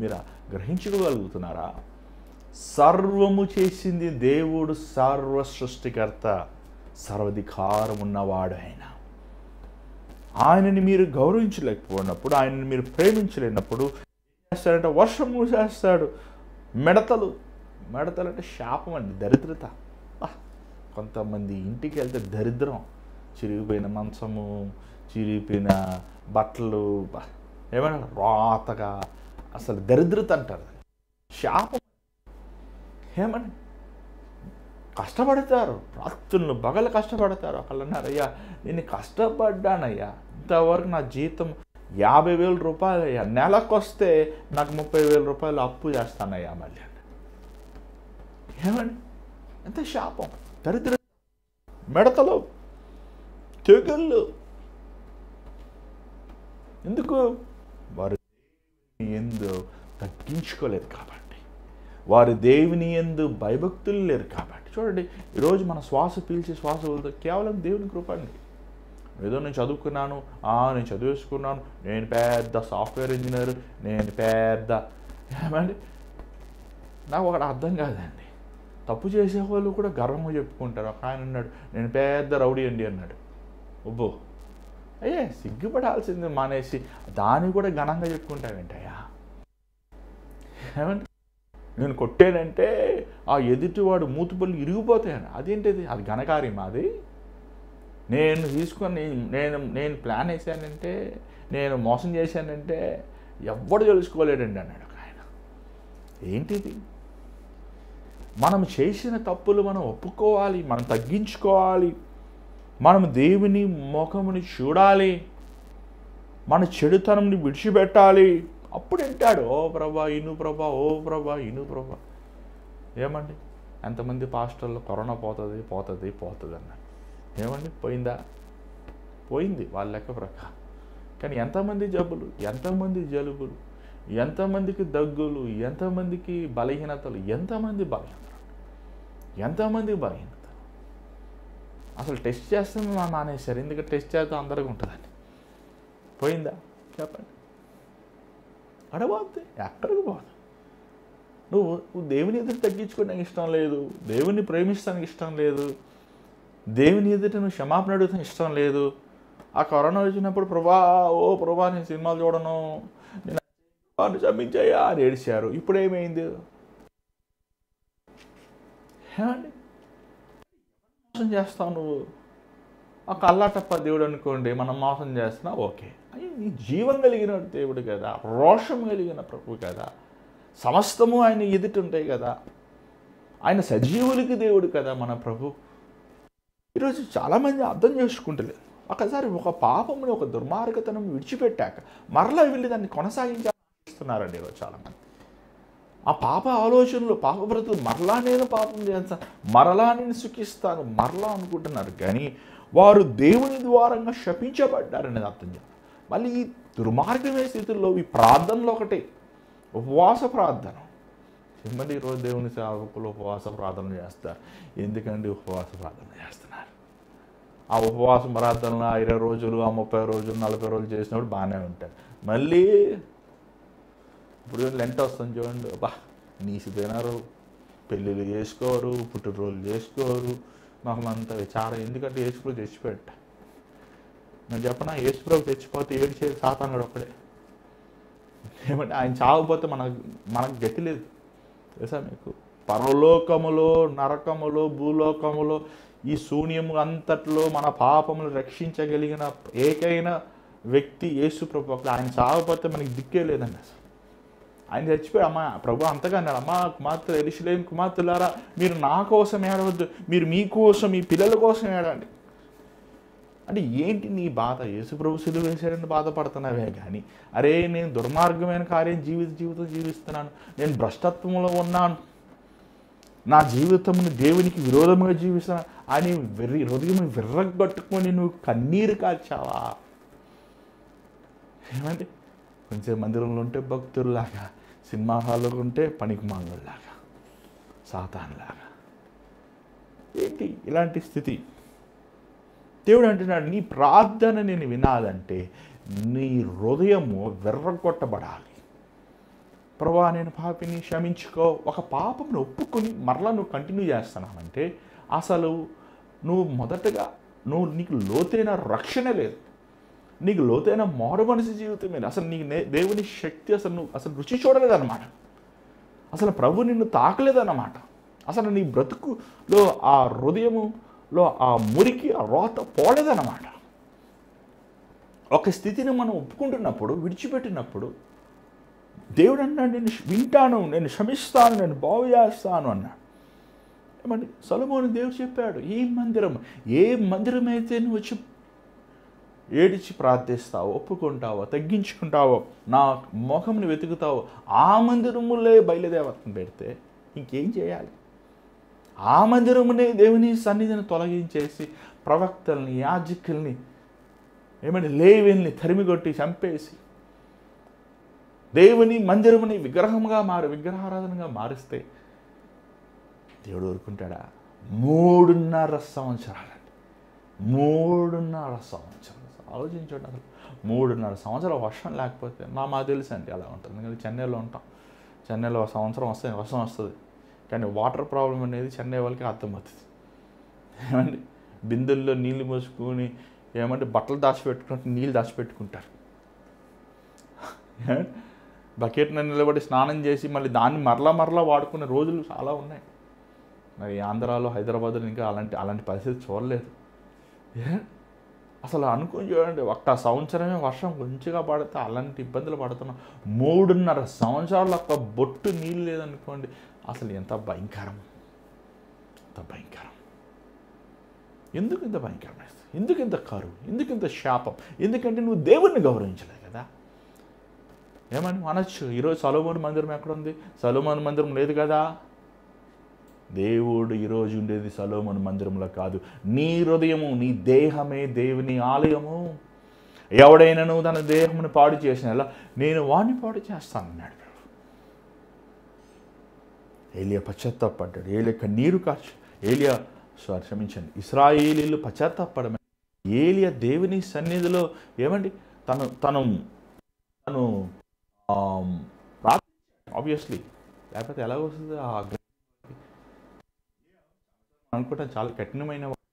మీరు గ్రహించుకోగలుగుతున్నారా? సర్వము చేసింది దేవుడు, సర్వ సృష్టికర్త, సర్వాధికారం ఉన్నవాడు ఆయన. ఆయనని మీరు గౌరవించలేకపోయినప్పుడు, ఆయనని మీరు ప్రేమించలేనప్పుడు ఏం చేస్తాడంటే వర్షం మూసేస్తాడు. మిడతలు అంటే శాపం అండి, దరిద్రత. కొంతమంది ఇంటికి వెళ్తే దరిద్రం, చిరిగిపోయిన మంచము, చిరిగిపోయిన బట్టలు, ఏమైనా రాతగా, అసలు దరిద్రత అంటారు, శాపం. ఏమని కష్టపడతారు, రాత్రులను పగలు కష్టపడతారు. ఒకళ్ళు అన్నారు, అయ్యా నేను కష్టపడ్డానయ్యా, ఇంతవరకు నా జీతం 50,000 రూపాయలు నెలకు వస్తే నాకు 30,000 రూపాయలు అప్పు చేస్తానయ్యా మళ్ళీ. ఏమండి, ఎంత శాపం, దరిద్ర, మిడతలు, తెగుళ్ళు. ఎందుకు? వారు ఎందు తగ్గించుకోలేదు కాబట్టి, వారు దేవుని యందు భయభక్తులు లేరు కాబట్టి. చూడండి, ఈరోజు మన శ్వాస పీల్చి శ్వాస వదులుతూ కేవలం దేవుని కృప అండి. ఏదో నేను చదువుకున్నాను, నేను చదివేసుకున్నాను, నేను పెద్ద సాఫ్ట్వేర్ ఇంజనీర్, నేను పెద్ద ఏమండి. నాకు ఒకటి అర్థం కాదండి, తప్పు చేసేవాళ్ళు కూడా గర్వంగా చెప్పుకుంటారు. ఒక ఆయన అన్నాడు, నేను పెద్ద రౌడీ అండి అన్నాడు. ఒబ్బో, అయ్యే సిగ్గుపడాల్సింది మానేసి దాన్ని కూడా ఘనంగా చెప్పుకుంటావేంటయ్యా? ఏమండి, నేను కొట్టానంటే ఆ ఎదుటివాడు మూతుపల్లి ఇరిగిపోతాయని. అదేంటిది? అది ఘనకార్యం. అది నేను తీసుకొని నేను ప్లాన్ వేసానంటే, నేను మోసం చేశానంటే ఎవ్వడు తెలుసుకోలేడండి అన్నాడు ఒక ఆయన. ఏంటిది? మనం చేసిన తప్పులు మనం ఒప్పుకోవాలి, మనం తగ్గించుకోవాలి, మనం దేవుని ముఖముని చూడాలి, మన చెడుతనంని విడిచిపెట్టాలి. అప్పుడు వింటాడు, ఓ ప్రభా ఇను ప్రభా, ఓ ప్రభా ఇను ప్రభా. ఏమండి, ఎంతమంది పాస్టర్లు కరోనా పోతుంది పోతుంది పోతుంది అన్నారు. ఏమండి, పోయిందా? పోయింది వాళ్ళ లెక్క ప్రకారం. కానీ ఎంతమంది జబ్బులు, ఎంతమంది జలుబులు, ఎంతమందికి దగ్గులు, ఎంతమందికి బలహీనతలు, ఎంతమంది బలహీనతలు. అసలు టెస్ట్ చేస్తే మానేశారు. ఎందుకంటే టెస్ట్ చేస్తే అందరికీ ఉంటుందండి. పోయిందా? చెప్పండి. అడగబోతే ఎక్కడికి పోదు. నువ్వు దేవుని ఎదుట తగ్గించుకోవడానికి ఇష్టం లేదు, దేవుని ప్రేమిస్తానికి ఇష్టం లేదు, దేవుని ఎదుట నువ్వు క్షమాపణ అడుగుతానికి ఇష్టం లేదు. ఆ కరోనా వచ్చినప్పుడు ప్రభా, ఓ ప్రభా నేను సినిమాలు చూడను, నేను క్షమించయ్యా అని ఏడిచారు. ఇప్పుడు ఏమైంది? ఏమండి, మోసం చేస్తావు నువ్వు. ఆ కల్లాటప్ప దేవుడు అనుకోండి, మనం మోసం చేస్తున్నా, ఓకే. అని నీ జీవం కలిగిన దేవుడు కదా, రోషం కలిగిన ప్రభు కదా, సమస్తము ఆయన ఎదుట ఉంటాయి కదా, ఆయన సజీవులకి దేవుడు కదా మన ప్రభు. ఈరోజు చాలామంది అర్థం చేసుకుంటలేదు. ఒకసారి ఒక పాపముని, ఒక దుర్మార్గతనం విడిచిపెట్టాక మరలా వెళ్ళి దాన్ని కొనసాగించాలనిస్తున్నారండి ఈరోజు చాలామంది. ఆ పాప ఆలోచనలు, పాప బ్రతులు, మరలా నేను పాపం చేస్తాను, మరలా నేను సుఖిస్తాను, మరలా అనుకుంటున్నారు. కానీ వారు దేవుని ద్వారంగా శపించబడ్డారనేది అర్థం చేయాలి. మళ్ళీ ఈ దుర్మార్గమైన స్థితుల్లో ఈ ప్రార్థనలో ఒకటే ఉపవాస ప్రార్థన. మళ్ళీ ఈరోజు దేవుని సేవకులు ఉపవాస ప్రార్థన చేస్తారు. ఎందుకండి ఉపవాస ప్రార్థన చేస్తున్నారు? ఆ ఉపవాస ప్రార్థనలు 20 రోజులు, 30 రోజులు, 40 రోజులు చేసినప్పుడు బాగానే ఉంటారు. మళ్ళీ ఇప్పుడు లెంట వస్తుంది చూడండి, బా నీసి తినరు, పెళ్ళిళ్ళు చేసుకోరు, పుట్టినరోజులు చేసుకోరు, మాకు అంత విచారం. ఎందుకంటే యేసుప్రభు తెచ్చిపెట్ట. నేను చెప్పనా, యేసుప్రభు తెచ్చిపోతే ఏడిచేది సాతానుడు ఒక్కడే. ఏమంటే ఆయన చావకపోతే మనకు గతి లేదు తెలుసా మీకు? పరలోకములో, నరకములో, భూలోకములో, ఈ శూన్యము అంతట్లో మన పాపములు రక్షించగలిగిన ఏకైన వ్యక్తి యేసుప్రభు ఒక్కడే. ఆయన చావకపోతే మనకి దిక్కే లేదండి అసలు. ఆయన చచ్చిపోయి, అమ్మ ప్రభు అంతగా అన్నాడు, అమ్మ కుమార్తె యెరూషలేము కుమార్తెలారా, మీరు నా కోసం ఏడవద్దు, మీరు మీకోసం, మీ పిల్లల కోసం ఏడండి. అంటే ఏంటి నీ బాధ? యేసుప్రభు సిలువ వేశాడని బాధపడుతున్నావే కానీ, అరే నేను దుర్మార్గమైన జీవితం జీవిస్తున్నాను, నేను భ్రష్టత్వంలో ఉన్నాను, నా జీవితంను దేవునికి విరోధంగా జీవిస్తున్నాను అని హృదయం విర్రగొట్టుకొని నువ్వు కన్నీరు కాల్చావా? ఏమండి, కొంచెం మందిరంలో ఉంటే భక్తుల్లాగా, సినిమా హాల్లో ఉంటే పనికిమాలిలాగా, సాతాన్లాగా. ఏంటి ఇలాంటి స్థితి? దేవుడు అంటున్నాడు, నీ ప్రార్థన నేను వినాలంటే నీ హృదయము విర్రగొట్టబడాలి. ప్రభువా నేను పాపిని, క్షమించుకో. ఒక పాపమును ఒప్పుకొని మరలా నువ్వు కంటిన్యూ చేస్తున్నావంటే అసలు నువ్వు మొదటగా నీకు లోతైన రక్షణ లేదు, నీకు లోతైన మారు మనసు జీవితం లేదు. అసలు నీకు దేవుని శక్తి అసలు రుచి చూడలేదన్నమాట. అసలు ప్రభు నిన్ను తాకలేదన్నమాట. అసలు నీ బ్రతుకులో ఆ హృదయములో ఆ మురికి, ఆ రోత పోలేదన్నమాట. ఒక స్థితిని మనం ఒప్పుకుంటున్నప్పుడు, విడిచిపెట్టినప్పుడు దేవుడు అన్నాడు, నేను వింటాను, నేను క్షమిస్తాను, నేను బాగు చేస్తాను అన్నాడు. ఏమండి, సొలొమోను దేవుడు చెప్పాడు, ఏ మందిరం అయితే నువ్వు వచ్చి ఏడిచి ప్రార్థిస్తావో, ఒప్పుకుంటావో, తగ్గించుకుంటావో, నా ముఖంని వెతుకుతావో, ఆ మందిరములే బయలుదేవతను పెడితే ఇంకేం చేయాలి? ఆ మందిరమునే దేవుని సన్నిధిని తొలగించేసి ప్రవక్తల్ని, యాజకుల్ని, లేవీల్ని తరిమికొట్టి చంపేసి దేవుని మందిరముని విగ్రహారాధనగా మారిస్తే దేవుడు ఊరుకుంటాడా? 3.5 సంవత్సరాలండి. 3.5 సంవత్సరాలు ఆలోచించండి. అసలు 3.5 సంవత్సరాలు వర్షం లేకపోతే మాకు తెలుసు అండి అలా ఉంటుంది. ఎందుకంటే చెన్నైలో ఉంటాం. చెన్నైలో సంవత్సరం వర్షం వస్తుంది, కానీ వాటర్ ప్రాబ్లం అనేది చెన్నై వాళ్ళకి అర్థమవుతుంది. ఏమండి, బిందెల్లో నీళ్ళు మోసుకొని బట్టలు దాచిపెట్టుకుంటే నీళ్ళు దాచిపెట్టుకుంటారు. బకెట్ని నిలబడి స్నానం చేసి మళ్ళీ దాన్ని మరలా వాడుకునే రోజులు చాలా ఉన్నాయి. మరి ఆంధ్రాలో, హైదరాబాద్లో ఇంకా అలాంటి పరిస్థితి చూడలేదు. అసలు అనుకుని చూడండి, ఒక్క సంవత్సరమే వర్షం కొంచెంగా పడితే అలాంటి ఇబ్బందులు పడుతున్నాం. 3.5 సంవత్సరాలు ఒక్క బొట్టు నీళ్ళు లేదనుకోండి, అసలు ఎంత భయంకరం, ఎంత భయంకరం. ఎందుకు ఇంత భయంకరం? ఎందుకు ఇంత కరువు? ఎందుకు ఇంత శాపం? ఎందుకంటే నువ్వు దేవుణ్ణి గౌరవించలేదు కదా. ఏమని అనొచ్చు, ఈరోజు సొలొమోను మందిరం ఎక్కడుంది? సొలొమోను మందిరం లేదు కదా. దేవుడు ఈరోజు ఉండేది సొలొమోను మందిరంలో కాదు, నీ హృదయము, నీ దేహమే దేవుని ఆలయము. ఎవడైనాను తన దేహమును పాడు చేసినలా నేను వాడిని పాడు చేస్తాను అన్నాడు. ఏలియా పశ్చాత్తాపడ్డాడు. ఏలియా కన్నీరు కార్చు. క్షమించండి, ఇశ్రాయేలీయులు పశ్చాత్తాపడమే. ఏలియా దేవుని సన్నిధిలో తను ఆబ్వియస్లీ, లేకపోతే ఎలా వస్తుంది అనుకుంటాం. చాలా కఠినమైన వాడు,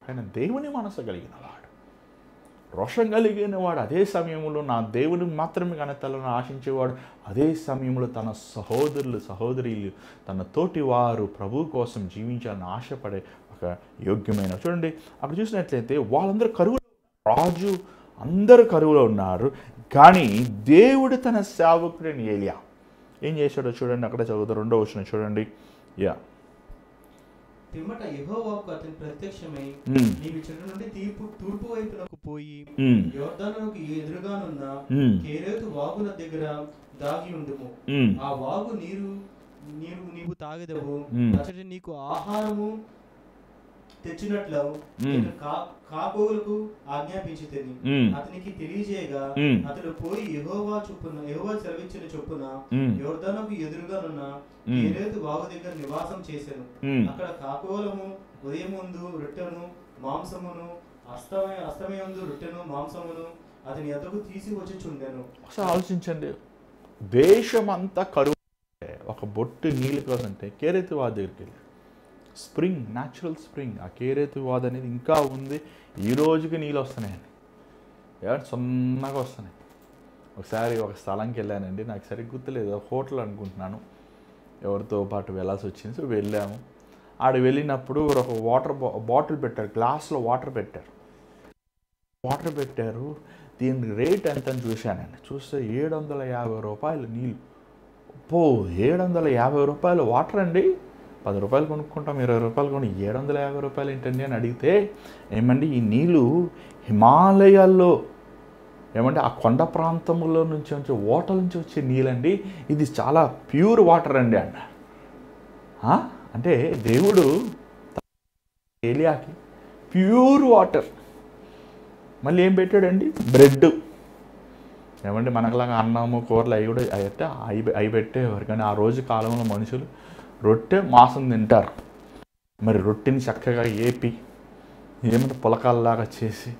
ఆయన దేవుని మనసు కలిగిన వాడు, రోషం కలిగిన వాడు. అదే సమయంలో నా దేవుని మాత్రమే ఘనతలను ఆశించేవాడు. అదే సమయంలో తన సహోదరులు, తన తోటి వారు ప్రభు కోసం జీవించాలని ఆశపడే ఒక యోగ్యమైన, చూడండి అక్కడ చూసినట్లయితే వాళ్ళందరూ కరువులో, రాజు అందరూ కరువులో ఉన్నారు. కానీ దేవుడు తన సేవకుడిని ఏలియా ఏం చేశాడో చూడండి. అక్కడ చదువుతా 2వ వచనం చూడండి. పిమ్మట యెహోవాకు అతని ప్రత్యక్షమై, నీవు చెట్టు నుండి తూర్పు వైపునకు పోయి యొర్దానుకు ఎదురుగానున్న కెరేతు వాగుల దగ్గర దాగి ఉండుము. ఆ వాగు నీవు తాగెదవు. అతడు నీకు ఆహారము తెచ్చినట్లు నేను కాకోలకు ఆజ్ఞాపించితిని. అతనికి తెలియజేయగా అతడు పోయి యెహోవా సెలవిచ్చిన చొప్పున యొర్దానుకు ఎదురుగానున్న కెరేతు వాగు దగ్గర నివాసం చేసెను. అక్కడ కాకోలము ఉదయముందు రొట్టెను మాంసమును, అస్తమయందు రొట్టెను మాంసమును అతని ఎద్దకు తీసి వచ్చి చుండెను. ఒకసారి ఆలోచించండి, దేశమంతా కరువు, ఒక బొట్టు నీళ్ళు కోసం కెరేతు వాగు దగ్గరికి వెళ్ళి స్ప్రింగ్, న్యాచురల్ స్ప్రింగ్, ఆ కెరేతు వాగు అనేది ఇంకా ఉంది. ఈ రోజుకి నీళ్ళు వస్తున్నాయండి, సన్నగా వస్తున్నాయి. ఒకసారి ఒక స్థలంకి వెళ్ళానండి, నాకు సరిగ్గా గుర్తులేదు, హోటల్ అనుకుంటున్నాను, ఎవరితో పాటు వెళ్ళాల్సి వచ్చింది. సో వెళ్ళాము. ఆడ వెళ్ళినప్పుడు ఒక వాటర్ బాటిల్ పెట్టారు, గ్లాస్లో వాటర్ పెట్టారు. దీని రేట్ ఎంత అని చూశానండి. చూస్తే 750 రూపాయలు నీళ్ళు. 750 రూపాయలు వాటర్ అండి. 10 రూపాయలు కొనుక్కుంటాం, 20 రూపాయలు కొని 750 రూపాయలు ఏంటండి అని అడిగితే, ఈ నీళ్ళు హిమాలయాల్లో ఆ కొండ ప్రాంతంలో నుంచి వచ్చే ఓటల నుంచి వచ్చే నీళ్ళండి, ఇది చాలా ప్యూర్ వాటర్ అండి అన్న. అంటే దేవుడు ఏలియాకి ప్యూర్ వాటర్, మళ్ళీ ఏం పెట్టాడండి? బ్రెడ్. మనకులాగా అన్నము, కూరలు అవి కూడా అవి పెట్టేవారు. కానీ ఆ రోజు కాలంలో మనుషులు రొట్టె మాంసం తింటారు. మరి రొట్టెని చక్కగా ఏపి పులకాల్లాగా చేసి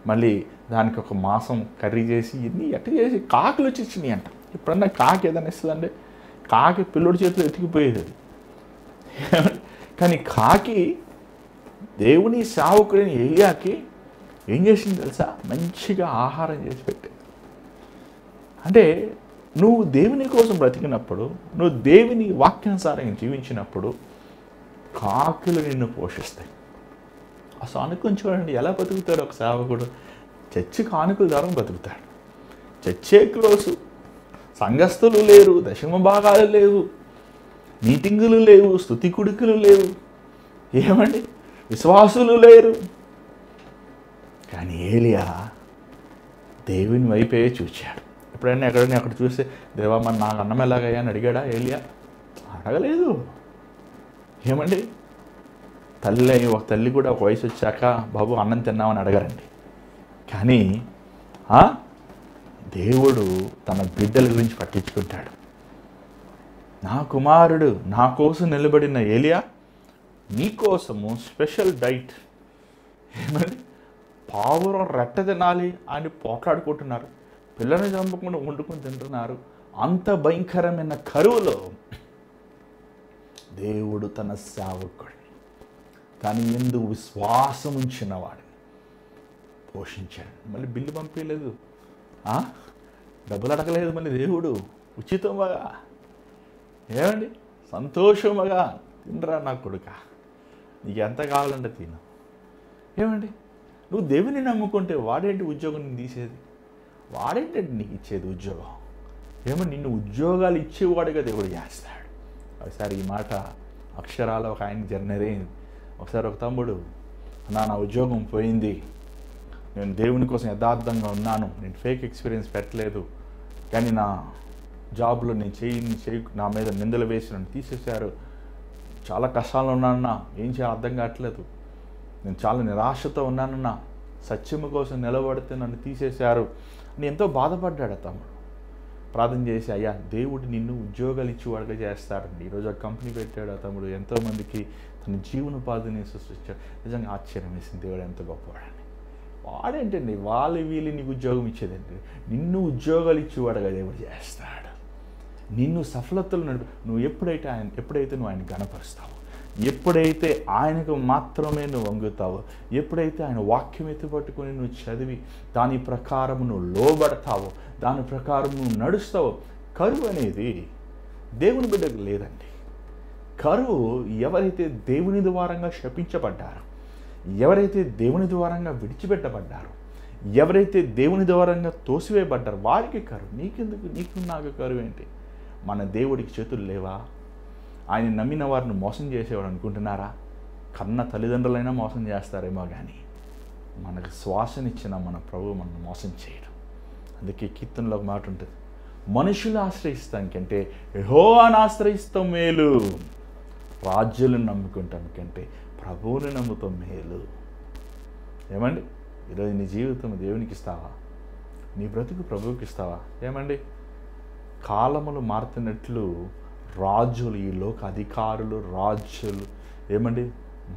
మళ్ళీ దానికి ఒక మాంసం కర్రీ చేసి ఇన్ని ఎట్ట చేసి కాకులు వచ్చి ఇచ్చినాయి అంట. ఎప్పుడన్నా కాకి ఏదైనా ఇస్తుందండి? కాకి పిల్లోడి చేతిలో ఎతికిపోయేది అది. కానీ కాకి దేవుని సేవకుడిని ఏలియాకి ఏం చేసింది తెలుసా? మంచిగా ఆహారం చేసి పెట్టే. అంటే నువ్వు దేవుని కోసం బ్రతికినప్పుడు, నువ్వు దేవుని వాక్యానుసారంగా జీవించినప్పుడు కాకులు నిన్ను పోషిస్తాయి. అసలు అనుకుని చూడండి, ఎలా బతుకుతాడు ఒక సేవకుడు? చర్చి కానుకల ద్వారా బతుకుతాడు. చర్చే క్లోజు, సంఘస్థులు లేరు, దశమ భాగాలు లేవు, మీటింగులు లేవు, స్తుతి కుడికలు లేవు, విశ్వాసులు లేరు. కానీ ఏలియా దేవుని వైపే చూచాడు. ఎప్పుడైనా ఎక్కడైనా అక్కడ చూస్తే దేవా మరి నాకు అన్నం ఎలాగయ్యా అని అడిగాడా ఏలియా? అడగలేదు. ఏమండి, ఒక తల్లి కూడా ఒక వయసు వచ్చాక బాబు అన్నం తిన్నామని అడగరండి. కానీ దేవుడు తన బిడ్డల గురించి పట్టించుకుంటాడు. నా కుమారుడు నా కోసం నిలబడిన ఏలియా నీ కోసము స్పెషల్ డైట్, ఏమండి పావురం రెట్ట తినాలి అని పోట్లాడుకుంటున్నారు, పిల్లని చంపకుండా వండుకొని తింటున్నారు. అంత భయంకరమైన కరువులో దేవుడు తన సేవకుడిని, తన యందు విశ్వాసం ఉంచిన వాడిని పోషించాడు. మళ్ళీ బిల్లు పంపించలేదు, డబ్బులు అడగలేదు. మళ్ళీ దేవుడు ఉచితంగా, ఏమండి సంతోషముగా తినరా నా కొడుక, నీకు ఎంత కావాలంటే తిను. ఏమండి, నువ్వు దేవుని నమ్ముకుంటే వాడేంటి ఉద్యోగం నీకు తీసేది? వాడేంటంటే నీకు ఇచ్చేది ఉద్యోగం? ఏమో నిన్ను ఉద్యోగాలు ఇచ్చేవాడుగా దేవుడు చేస్తాడు. ఒకసారి ఈ మాట అక్షరాల ఒక ఆయన జరిగినది. ఒకసారి ఒక తమ్ముడు, నా ఉద్యోగం పోయింది, నేను దేవుని కోసం యథార్థంగా ఉన్నాను, నేను ఫేక్ ఎక్స్పీరియన్స్ పెట్టలేదు, కానీ నా జాబ్లో నేను చేయి నా మీద నిందలు వేసి నన్ను తీసేశారు, చాలా కష్టాల్లో ఉన్నానన్నా, ఏం చేయాలో అర్థం కావట్లేదు, నేను చాలా నిరాశతో ఉన్నానన్నా, సత్యము కోసం నిలబడితే నన్ను తీసేశారు అని ఎంతో బాధపడ్డాడు తమ్ముడు. ప్రార్థన చేసి, అయ్యా దేవుడు నిన్ను ఉద్యోగాలు ఇచ్చేవాడుగా చేస్తాడండి. ఈరోజు ఆ కంపెనీ పెట్టాడు ఆ తమ్ముడు, ఎంతోమందికి తన జీవనోపాధిని సృష్టించాడు. నిజంగా ఆశ్చర్యం వేసింది, దేవుడు ఎంత గొప్పవాడని. వాడేంటండి వీళ్ళు నీకు ఉద్యోగం ఇచ్చేదండి, నిన్ను ఉద్యోగాలు ఇచ్చేవాడుగా దేవుడు చేస్తాడు. నిన్ను సఫలతలు నువ్వు ఎప్పుడైతే నువ్వు ఆయన గణపరుస్తావు, ఎప్పుడైతే ఆయనకు మాత్రమే నువ్వు వంగుతావో, ఎప్పుడైతే ఆయన వాక్యం ఎత్తుపట్టుకొని నువ్వు చదివి దాని ప్రకారం నువ్వు లోబడతావో, దాని ప్రకారం నువ్వు నడుస్తావో, కరువు అనేది దేవుని బిడ్డకు లేదండి. కరువు ఎవరైతే దేవుని ద్వారంగా శపించబడ్డారో, ఎవరైతే దేవుని ద్వారంగా విడిచిపెట్టబడ్డారో, ఎవరైతే దేవుని ద్వారంగా తోసివేయబడ్డారో వారికి కరువు. నీకు నాకు కరువు ఏంటి? మన దేవుడికి చేతులు లేవా? ఆయన నమ్మిన వారిని మోసం చేసేవాడు అనుకుంటున్నారా? కన్న తల్లిదండ్రులైనా మోసం చేస్తారేమో, కానీ మనకు శ్వాసనిచ్చిన మన ప్రభువు మనల్ని మోసం చేయడం. అందుకే కీర్తనలో ఒక మాట ఉంటుంది, మనుషులు ఆశ్రయిస్తాం కంటే యెహోవాను ఆశ్రయిస్తాం మేలు, రాజ్యాలను నమ్ముకుంటాం కంటే ప్రభువుని నమ్ముతాం మేలు. ఏమండి, ఈరోజు నీ జీవితం దేవునికి ఇస్తావా? నీ బ్రతుకు ప్రభువుకి ఇస్తావా? ఏమండి, కాలములు మారుతున్నట్లు రాజులు, ఈ లోక అధికారులు, రాజులు ఏమండి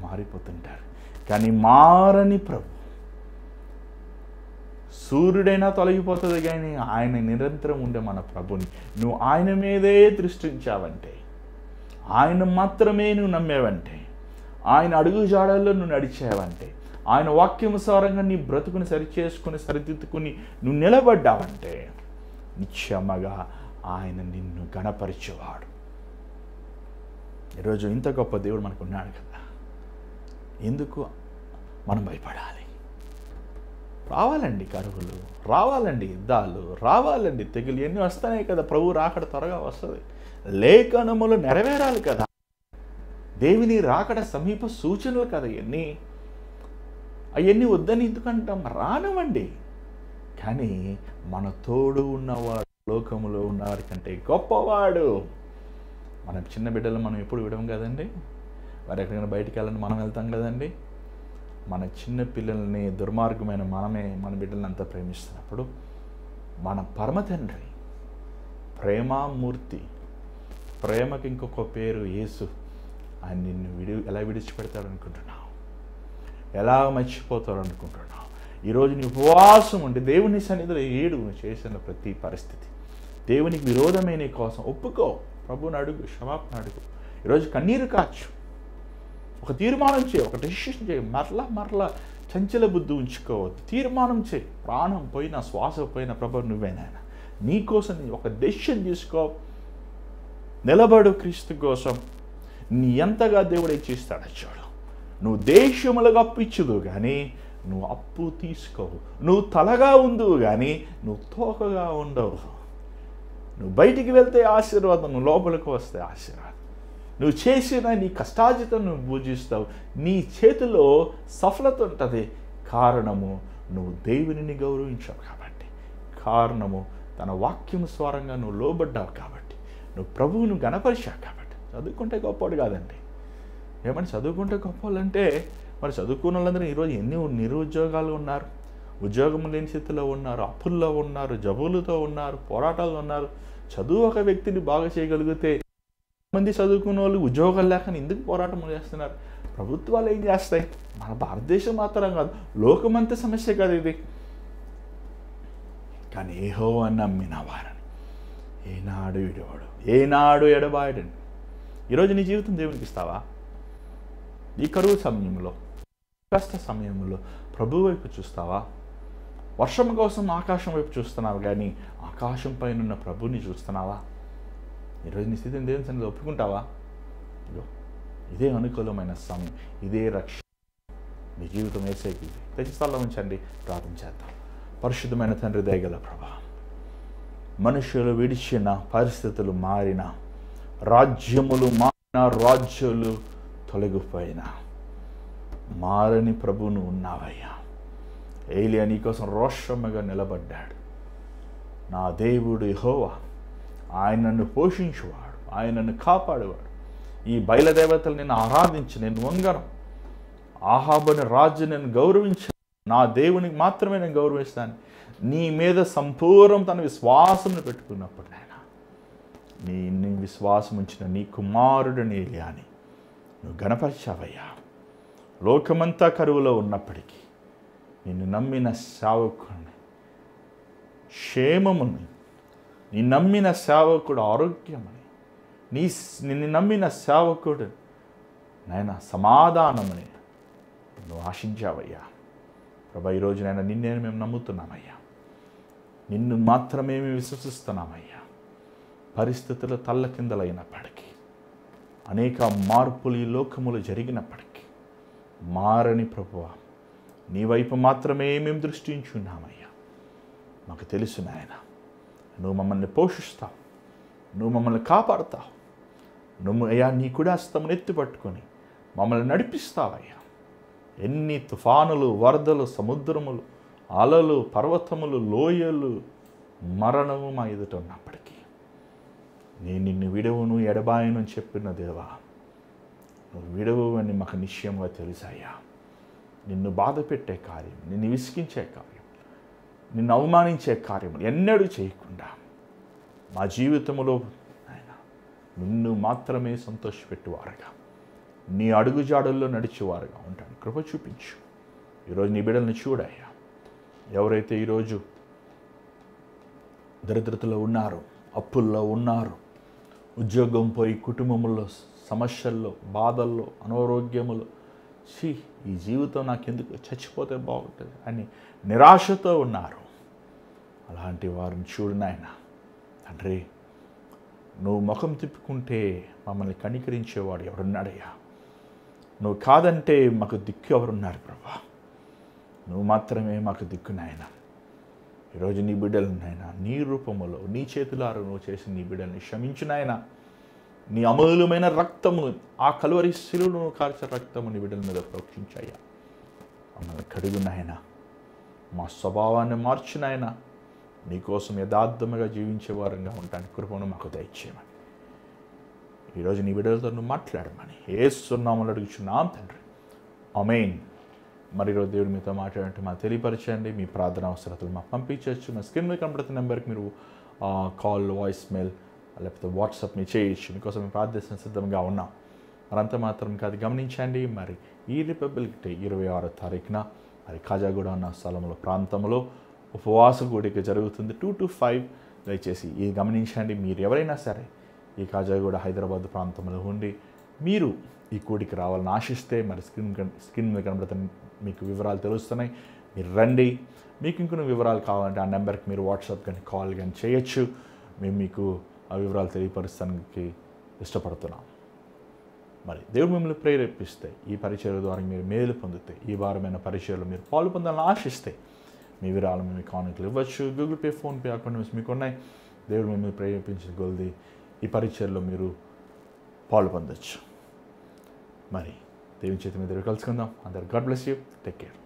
మారిపోతుంటారు. కానీ మారని ప్రభు, సూర్యుడైనా తొలగిపోతుంది కానీ ఆయన నిరంతరం ఉండే మన ప్రభుని నువ్వు ఆయన మీదే దృష్టించావంటే, ఆయన మాత్రమే నువ్వు నమ్మేవంటే, ఆయన అడుగు జాడల్లో నువ్వు నడిచావంటే, ఆయన వాక్యానుసారంగా నీ బ్రతుకుని సరిచేసుకుని సరిదిద్దుకుని నువ్వు నిలబడ్డావంటే, నిశ్చయముగా ఆయన నిన్ను గణపరిచేవాడు. ఈరోజు ఇంత గొప్ప దేవుడు మనకు ఉన్నాడు కదా, ఎందుకు మనం భయపడాలి? రావాలండి కరువులు, రావాలండి యుద్ధాలు, రావాలండి తెగులు, ఎన్ని వస్తున్నాయి కదా. ప్రభు రాకడ త్వరగా వస్తుంది, లేఖనములు నెరవేరాలి కదా, దేవుని రాకడ సమీప సూచనలు కదా ఇవన్నీ. అవన్నీ వద్దని ఎందుకంటాం? రానవండి. కానీ మన తోడు ఉన్నవాడు లోకములో ఉన్నవాడి కంటే గొప్పవాడు. మనం చిన్న బిడ్డలు మనం ఎప్పుడు విడవం కదండి, వారు ఎక్కడికైనా బయటికి వెళ్ళని మనం వెళ్తాం కదండి. మన చిన్న పిల్లల్ని దుర్మార్గమైన మన బిడ్డలను అంతా ప్రేమిస్తున్నప్పుడు మన పరమ తండ్రి ప్రేమామూర్తి, ప్రేమకి ఇంకొక పేరు యేసు, ఆయన నిన్ను ఎలా విడిచిపెడతాడు అనుకుంటున్నావు? ఎలా మర్చిపోతాడు అనుకుంటున్నావు? ఈరోజు నీ ఉపవాసం ఉండి దేవుని సన్నిధిలో ఏడు నువ్వు చేసిన ప్రతి పరిస్థితి దేవునికి విరోధమే నీ కోసం ఒప్పుకో, ప్రభువుని అడుగు, క్షమాపణ అడుగు. ఈరోజు కన్నీరు కాచు, ఒక తీర్మానం చేయి, ఒక డెసిషన్ చేయి. మరలా చంచల బుద్ధి ఉంచుకోవద్దు, తీర్మానం చేయి. ప్రాణం పోయినా శ్వాస పోయినా ప్రభు నువ్వేనాయన, నీ కోసం ఒక డెసిషన్ తీసుకో, నిలబడు క్రీస్తు కోసం. నీ ఎంతగా దేవుడు ఇచ్చిస్తాడో చూడు. నువ్వు దేశములుగా అప్పు ఇచ్చుదు కానీ నువ్వు అప్పు తీసుకోవు. నువ్వు తలగా ఉందువు కానీ నువ్వు తోకగా ఉండవు. నువ్వు బయటికి వెళ్తే ఆశీర్వాదం, నువ్వు లోపలికి వస్తే ఆశీర్వాదం. నువ్వు చేసిన నీ కష్టార్జితం నువ్వు పూజిస్తావు. నీ చేతిలో సఫలత ఉంటుంది. కారణము నువ్వు దేవునిని గౌరవించావు కాబట్టి, కారణము తన వాక్యం స్వరంగా నువ్వు లోబడ్డావు కాబట్టి, నువ్వు ప్రభువును గణపరిచావు కాబట్టి. చదువుకుంటే గొప్పవాడు కాదండి. ఏమని చదువుకుంటే గొప్పవాళ్ళంటే, మరి చదువుకున్న వాళ్ళందరూ ఈరోజు ఎన్ని నిరుద్యోగాలు ఉన్నారు, ఉద్యోగం లేని స్థితిలో ఉన్నారు, అప్పుల్లో ఉన్నారు, జబ్బులతో ఉన్నారు, పోరాటాలు ఉన్నారు. చదువు ఒక వ్యక్తిని బాగా చేయగలిగితే, మంది చదువుకున్న వాళ్ళు ఉద్యోగాలు లేక ఎందుకు పోరాటం చేస్తున్నారు? ప్రభుత్వాలు ఏం చేస్తాయి? మన భారతదేశం మాత్రం కాదు, లోకమంతా సమస్య కాదు ఇది. కానీ యెహోవా నమ్మిన వారని ఏనాడు విడవడు, ఏనాడు ఎడబాయడండి. ఈరోజు నీ జీవితం దేవునికి ఇస్తావా? ఈ కరువు సమయంలో, కష్ట సమయంలో ప్రభు వైపు చూస్తావా? వర్షం కోసం ఆకాశం వైపు చూస్తున్నావు కానీ ఆకాశం పైన ఉన్న ప్రభుని చూస్తున్నావా? ఈరోజు నీ స్థితిని దేవుని సన్నిధిలో ఒప్పుకుంటావా? ఇదే అనుకూలమైన సమయం, ఇదే రక్షణ. మీ జీవితం వేసేకి తెచ్చి స్థలంలో ఉంచండి, ప్రార్థన చేద్దాం. పరిశుద్ధమైన తండ్రి, దయగల ప్రభా, మనుషులు విడిచిన, పరిస్థితులు మారిన, రాజ్యములు మారిన, రాజ్యాలు తొలగిపోయిన మారని ప్రభువును ఉన్నావయ్యా. ఏలియా నీకోసం రోషముగా నిలబడ్డాడు. నా దేవుడు యెహోవా, ఆయన నన్ను పోషించువాడు, ఆయన నన్ను కాపాడేవాడు. ఈ బయలుదేవతలు నేను ఆరాధించి, నేను వంగను. ఆహాబుని రాజు నేను గౌరవించాను, నా దేవునికి మాత్రమే నేను గౌరవిస్తాను. నీ మీద సంపూర్ణ తన విశ్వాసం పెట్టుకున్నప్పుడు నాయన, నీ విశ్వాసం ఉంచిన నీ కుమారుడిని ఏలియాని నువ్వు గణపరిచావయ్యా. లోకమంతా కరువులో ఉన్నప్పటికీ నిన్ను నమ్మిన సేవకుడిని క్షేమముని, నీ నమ్మిన సేవకుడు ఆరోగ్యమని, నిన్ను నమ్మిన సేవకుడు నాయన సమాధానమని నువ్వు ఆశించావయ్యా. ప్రభా, ఈరోజు నాయన నిన్నే మేము నమ్ముతున్నామయ్యా, నిన్ను మాత్రమే మేము విశ్వసిస్తున్నామయ్యా. పరిస్థితులు తల్లకిందలైనప్పటికీ, అనేక మార్పులు ఈ లోకములు జరిగినప్పటికీ మారని ప్రభువా, నీ వైపు మాత్రమే మేము దృష్టించున్నామయ్యా. మాకు తెలుసు నాయన, నువ్వు మమ్మల్ని పోషిస్తావు, నువ్వు మమ్మల్ని కాపాడుతావు. నువ్వు అయ్యా నీ కుడి హస్తమును ఎత్తి పట్టుకొని మమ్మల్ని నడిపిస్తావయ్యా. ఎన్ని తుఫానులు, వరదలు, సముద్రములు, అలలు, పర్వతములు, లోయలు, మరణము మా ఎదుట ఉన్నప్పటికీ నేను నిన్ను విడవును, ఎడబాయను అని చెప్పిన దేవా, నువ్వు విడవు అని మాకు నిశ్చయంగా తెలుసయ్యా. నిన్ను బాధ పెట్టే కార్యం, నిన్ను విసిగించే కార్యం, నిన్ను అవమానించే కార్యం ఎన్నడూ చేయకుండా మా జీవితంలో ఆయన నిన్ను మాత్రమే సంతోషపెట్టువారుగా, నీ అడుగుజాడుల్లో నడిచేవారుగా ఉంటాను. కృప చూపించు. ఈరోజు నీ బిడ్డల్ని చూడయ్యా. ఎవరైతే ఈరోజు దరిద్రతలో ఉన్నారు, అప్పుల్లో ఉన్నారు, ఉద్యోగం పోయి కుటుంబంలో సమస్యల్లో, బాధల్లో, అనారోగ్యములు, ఈ జీవితం నాకెందుకు, చచ్చిపోతే బాగుంటుంది అని నిరాశతో ఉన్నారు, అలాంటి వారిని చూడు నాయన. తండ్రి, నువ్వు ముఖం తిప్పుకుంటే మమ్మల్ని కనికరించేవాడు ఎవరున్నాడయ్యా? నువ్వు కాదంటే మాకు దిక్కు ఎవరున్నారు ప్రభా? నువ్వు మాత్రమే మాకు దిక్కు నాయన. ఈరోజు నీ బిడ్డలు నాయన, నీ రూపములో, నీ చేతులారు నువ్వు చేసి నీ బిడ్డల్ని క్షమించు నాయన. నీ అమూల్యమైన రక్తము, ఆ కలువరి శిలువను కార్చే రక్తము నీ బిడ్డల మీద ప్రోక్షించాయ్యా. మమ్మల్ని కడుగు నాయన, మా స్వభావాన్ని మార్చు నాయన. నీకోసం యథార్థముగా జీవించే వారంగా ఉండడానికి కృపను మాకు దయచేయమని, ఈరోజు నీ బిడ్డలతో నువ్వు మాట్లాడమని యేసు నామములో అడుగుచున్నాం తండ్రి, ఆమేన్. మరి ఈరోజు దేవుడు మీతో మాట్లాడంటే మాకు తెలియపరచండి. మీ ప్రార్థన అవసరతలు మాకు పంపించవచ్చు. మా స్క్రీన్ మీద కనబడుతున్న నెంబర్కి మీరు కాల్, వాయిస్ మెయిల్ లేకపోతే వాట్సాప్ మీ చేయొచ్చు. మీకోసం మేము ప్రార్థించిన సిద్ధంగా ఉన్నాం. మరంతా మాత్రం కాదు, గమనించండి. మరి ఈ రిపబ్లిక్ డే 26వ తారీఖున మరి కాజాగూడ అన్న స్థలంలో ప్రాంతంలో ఉపవాస కూడిక జరుగుతుంది 2 to 5. దయచేసి ఇది గమనించండి. మీరు ఎవరైనా సరే ఈ కాజాగూడ హైదరాబాద్ ప్రాంతంలో ఉండి మీరు ఈ కూడికి రావాలని ఆశిస్తే మరి స్క్రీన్ మీద కనబడుతున్న మీకు వివరాలు తెలుస్తున్నాయి. మీరు రండి. మీకు ఇంకొన్ని వివరాలు కావాలంటే ఆ నెంబర్కి మీరు వాట్సాప్ కానీ కాల్ కానీ చేయొచ్చు. మేము మీకు ఆ వివరాలు తెలియపరుస్తానికి ఇష్టపడుతున్నాం. మరి దేవుడు మిమ్మల్ని ప్రేరేపిస్తే ఈ పరిచయం ద్వారా మీరు మేలు పొందితే, ఈ వారమైన పరిచయంలో మీరు పాలు పొందాలని ఆశిస్తే మీ వివరాలు మీ కానుకలు ఇవ్వచ్చు. గూగుల్ పే, ఫోన్పే అకౌంట్స్ మీకు ఉన్నాయి. దేవుడు మిమ్మల్ని ప్రేరేపించిన కొలది ఈ పరిచయంలో మీరు పాలు పొందొచ్చు. మరి దేవుని చేతి మీద కలుసుకుందాం. అందరు God bless you. Take care.